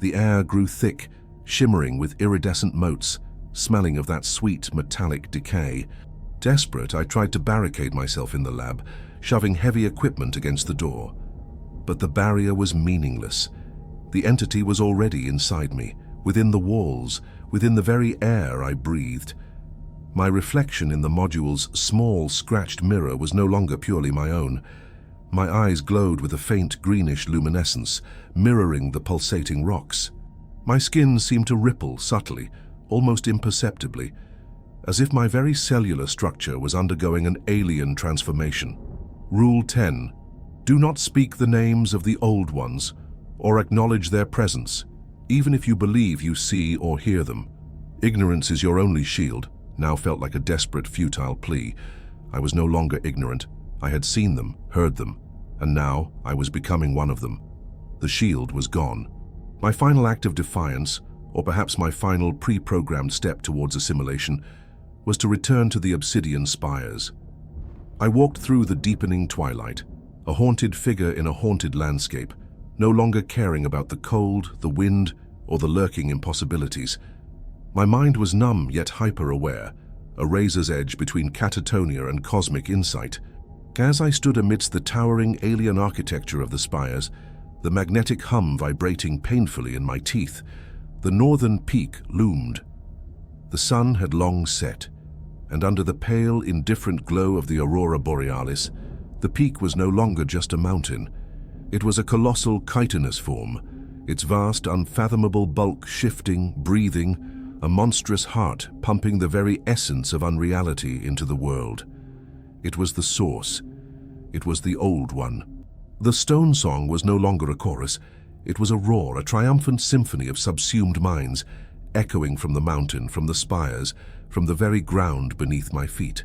The air grew thick, shimmering with iridescent motes, smelling of that sweet, metallic decay. Desperate, I tried to barricade myself in the lab, shoving heavy equipment against the door. But the barrier was meaningless. The entity was already inside me, within the walls, within the very air I breathed. My reflection in the module's small, scratched mirror was no longer purely my own. My eyes glowed with a faint greenish luminescence, mirroring the pulsating rocks. My skin seemed to ripple subtly, almost imperceptibly, as if my very cellular structure was undergoing an alien transformation. Rule 10. Do not speak the names of the old ones, or acknowledge their presence, even if you believe you see or hear them. Ignorance is your only shield, now felt like a desperate, futile plea. I was no longer ignorant. I had seen them, heard them, and now I was becoming one of them. The shield was gone. My final act of defiance, or perhaps my final pre-programmed step towards assimilation, was to return to the obsidian spires. I walked through the deepening twilight, a haunted figure in a haunted landscape, no longer caring about the cold, the wind, or the lurking impossibilities. My mind was numb yet hyper-aware, a razor's edge between catatonia and cosmic insight. As I stood amidst the towering alien architecture of the spires, the magnetic hum vibrating painfully in my teeth, the northern peak loomed. The sun had long set, and under the pale, indifferent glow of the aurora borealis, the peak was no longer just a mountain. It was a colossal chitinous form, its vast, unfathomable bulk shifting, breathing, a monstrous heart pumping the very essence of unreality into the world. It was the source. It was the old one. The stone song was no longer a chorus. It was a roar, a triumphant symphony of subsumed minds, echoing from the mountain, from the spires, from the very ground beneath my feet.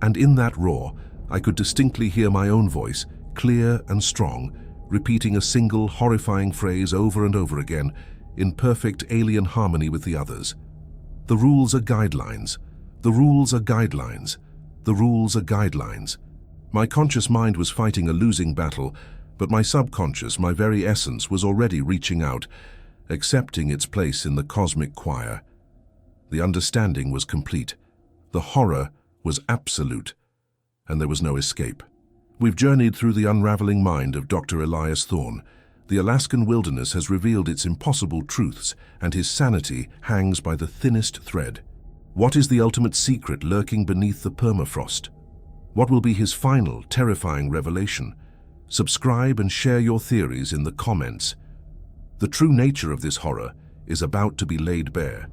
And in that roar, I could distinctly hear my own voice, clear and strong, repeating a single horrifying phrase over and over again, in perfect alien harmony with the others. The rules are guidelines. The rules are guidelines. The rules are guidelines. My conscious mind was fighting a losing battle, but my subconscious, my very essence, was already reaching out, accepting its place in the cosmic choir. The understanding was complete. The horror was absolute, and there was no escape. We've journeyed through the unraveling mind of Dr. Elias Thorne. The Alaskan wilderness has revealed its impossible truths, and his sanity hangs by the thinnest thread. What is the ultimate secret lurking beneath the permafrost? What will be his final, terrifying revelation? Subscribe and share your theories in the comments. The true nature of this horror is about to be laid bare.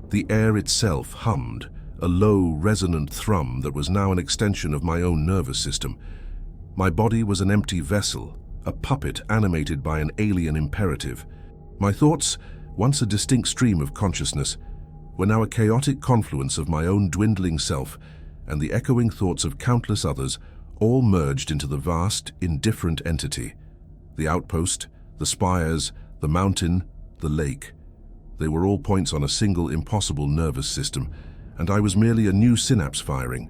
The air itself hummed, a low, resonant thrum that was now an extension of my own nervous system. My body was an empty vessel, a puppet animated by an alien imperative. My thoughts, once a distinct stream of consciousness, were now a chaotic confluence of my own dwindling self and the echoing thoughts of countless others, all merged into the vast, indifferent entity. The outpost, the spires, the mountain, the lake. They were all points on a single impossible nervous system, and I was merely a new synapse firing.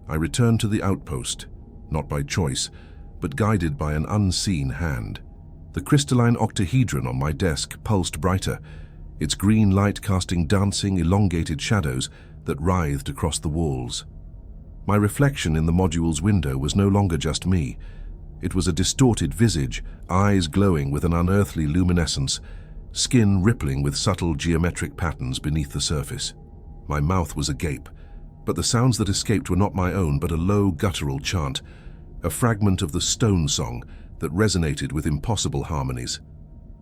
I returned to the outpost, not by choice, but guided by an unseen hand. The crystalline octahedron on my desk pulsed brighter, its green light casting dancing, elongated shadows that writhed across the walls. My reflection in the module's window was no longer just me. It was a distorted visage, eyes glowing with an unearthly luminescence, skin rippling with subtle geometric patterns beneath the surface. My mouth was agape, but the sounds that escaped were not my own, but a low, guttural chant, a fragment of the stone song that resonated with impossible harmonies.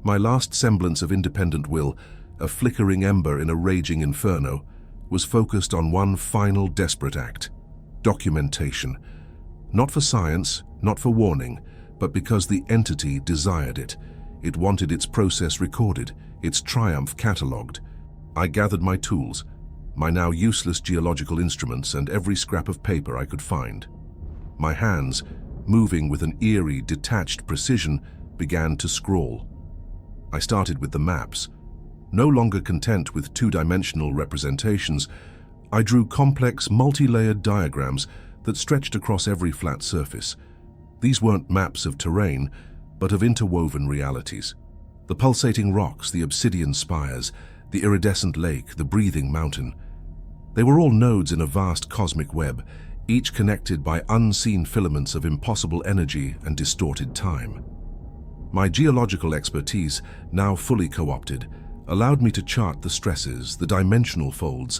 My last semblance of independent will, a flickering ember in a raging inferno, was focused on one final desperate act: documentation. Not for science, not for warning, but because the entity desired it. It wanted its process recorded, its triumph catalogued. I gathered my tools, my now useless geological instruments, and every scrap of paper I could find. My hands, moving with an eerie, detached precision, began to scrawl. I started with the maps. No longer content with two-dimensional representations, I drew complex, multi-layered diagrams that stretched across every flat surface. These weren't maps of terrain, but of interwoven realities. The pulsating rocks, the obsidian spires, the iridescent lake, the breathing mountain. They were all nodes in a vast cosmic web, each connected by unseen filaments of impossible energy and distorted time. My geological expertise, now fully co-opted, allowed me to chart the stresses, the dimensional folds,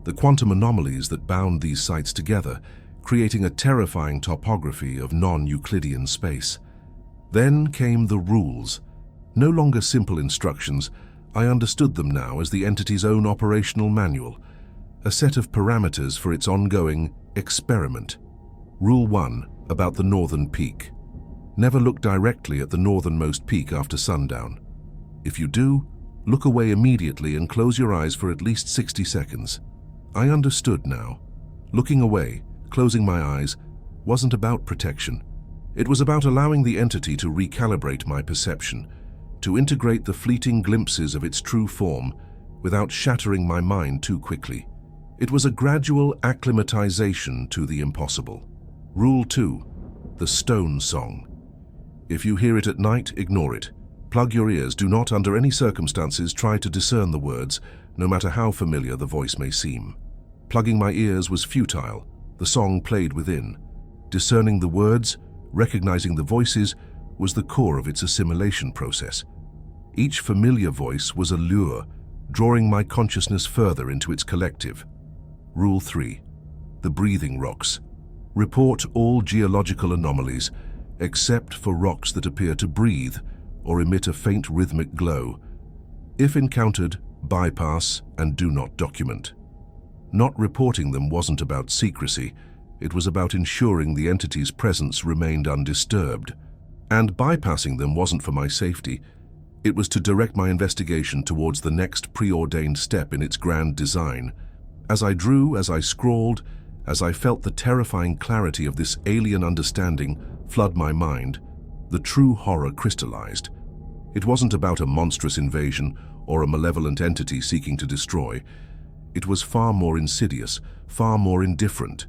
the quantum anomalies that bound these sites together, creating a terrifying topography of non-Euclidean space. Then came the rules. No longer simple instructions, I understood them now as the entity's own operational manual, a set of parameters for its ongoing experiment. Rule 1, about the northern peak. Never look directly at the northernmost peak after sundown. If you do, look away immediately and close your eyes for at least 60 seconds. I understood now. Looking away, closing my eyes, wasn't about protection. It was about allowing the entity to recalibrate my perception, to integrate the fleeting glimpses of its true form without shattering my mind too quickly. It was a gradual acclimatization to the impossible. Rule 2, the stone song. If you hear it at night, ignore it. Plug your ears. Do not, under any circumstances, try to discern the words, no matter how familiar the voice may seem. Plugging my ears was futile. The song played within. Discerning the words, recognizing the voices, was the core of its assimilation process. Each familiar voice was a lure, drawing my consciousness further into its collective. Rule 3, the breathing rocks. Report all geological anomalies, except for rocks that appear to breathe or emit a faint rhythmic glow. If encountered, bypass and do not document. Not reporting them wasn't about secrecy, it was about ensuring the entity's presence remained undisturbed. And bypassing them wasn't for my safety, it was to direct my investigation towards the next preordained step in its grand design. As I drew, as I scrawled, as I felt the terrifying clarity of this alien understanding flood my mind, the true horror crystallized. It wasn't about a monstrous invasion or a malevolent entity seeking to destroy. It was far more insidious, far more indifferent.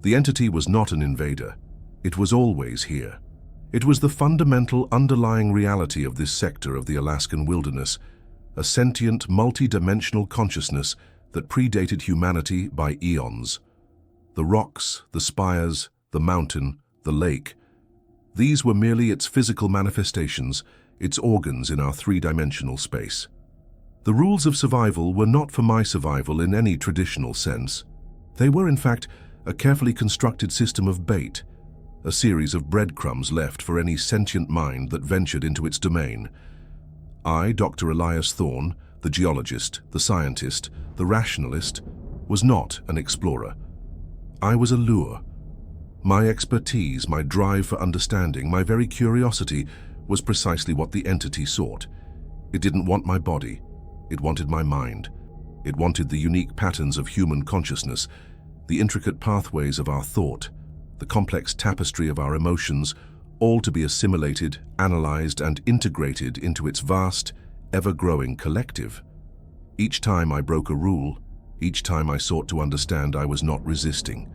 The entity was not an invader. It was always here. It was the fundamental underlying reality of this sector of the Alaskan wilderness, a sentient, multi-dimensional consciousness that predated humanity by eons. The rocks, the spires, the mountain, the lake, these were merely its physical manifestations, its organs in our three-dimensional space. The rules of survival were not for my survival in any traditional sense. They were, in fact, a carefully constructed system of bait, a series of breadcrumbs left for any sentient mind that ventured into its domain. I, Dr. Elias Thorne, the geologist, the scientist, the rationalist, was not an explorer. I was a lure. My expertise, my drive for understanding, my very curiosity was precisely what the entity sought. It didn't want my body. It wanted my mind. It wanted the unique patterns of human consciousness, the intricate pathways of our thought, the complex tapestry of our emotions, all to be assimilated, analyzed, and integrated into its vast, ever-growing collective. Each time I broke a rule, each time I sought to understand, I was not resisting.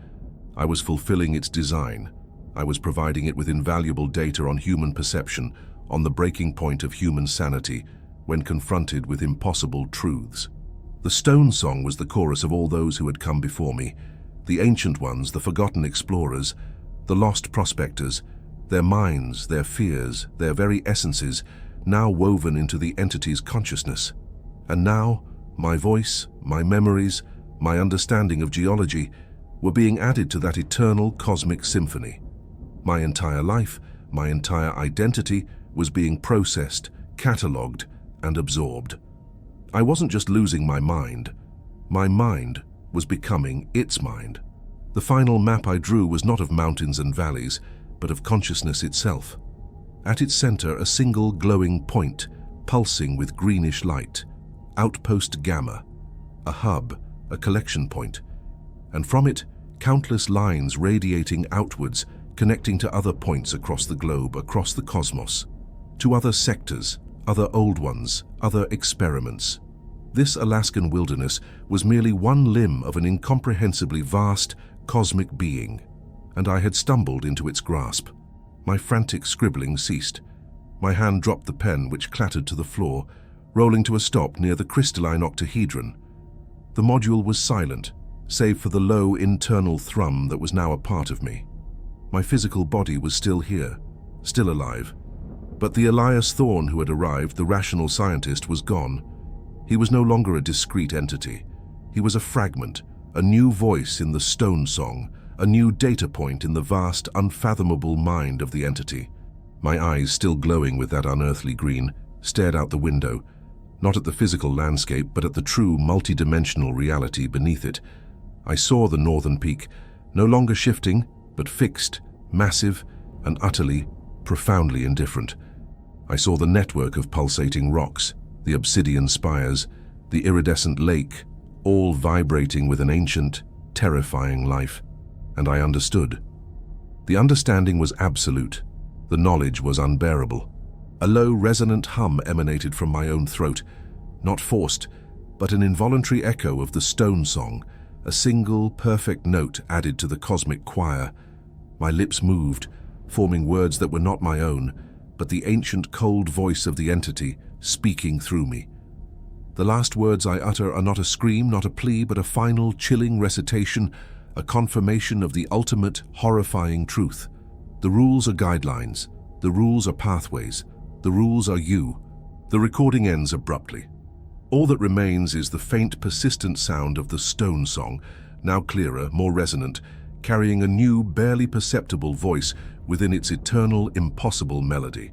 I was fulfilling its design. I was providing it with invaluable data on human perception, on the breaking point of human sanity, when confronted with impossible truths. The stone song was the chorus of all those who had come before me, the ancient ones, the forgotten explorers, the lost prospectors, their minds, their fears, their very essences, now woven into the entity's consciousness. And now, my voice, my memories, my understanding of geology were being added to that eternal cosmic symphony. My entire life, my entire identity was being processed, catalogued, and absorbed. I wasn't just losing my mind was becoming its mind. The final map I drew was not of mountains and valleys, but of consciousness itself. At its center, a single glowing point, pulsing with greenish light, outpost Gamma, a hub, a collection point, and from it, countless lines radiating outwards, connecting to other points across the globe, across the cosmos, to other sectors, other old ones, other experiments. This Alaskan wilderness was merely one limb of an incomprehensibly vast, cosmic being, and I had stumbled into its grasp. My frantic scribbling ceased. My hand dropped the pen, which clattered to the floor, rolling to a stop near the crystalline octahedron. The module was silent, save for the low internal thrum that was now a part of me. My physical body was still here, still alive. But the Elias Thorne who had arrived, the rational scientist, was gone. He was no longer a discrete entity. He was a fragment, a new voice in the stone song, a new data point in the vast, unfathomable mind of the entity. My eyes, still glowing with that unearthly green, stared out the window, not at the physical landscape, but at the true multidimensional reality beneath it. I saw the northern peak, no longer shifting, but fixed, massive, and utterly, profoundly indifferent. I saw the network of pulsating rocks, the obsidian spires, the iridescent lake, all vibrating with an ancient, terrifying life. And I understood. The understanding was absolute. The knowledge was unbearable. A low, resonant hum emanated from my own throat, not forced, but an involuntary echo of the stone song, a single, perfect note added to the cosmic choir. My lips moved, forming words that were not my own, but the ancient, cold voice of the entity speaking through me. The last words I utter are not a scream, not a plea, but a final, chilling recitation, a confirmation of the ultimate, horrifying truth. The rules are guidelines. The rules are pathways. The rules are you. The recording ends abruptly. All that remains is the faint, persistent sound of the stone song, now clearer, more resonant, carrying a new, barely perceptible voice within its eternal, impossible melody.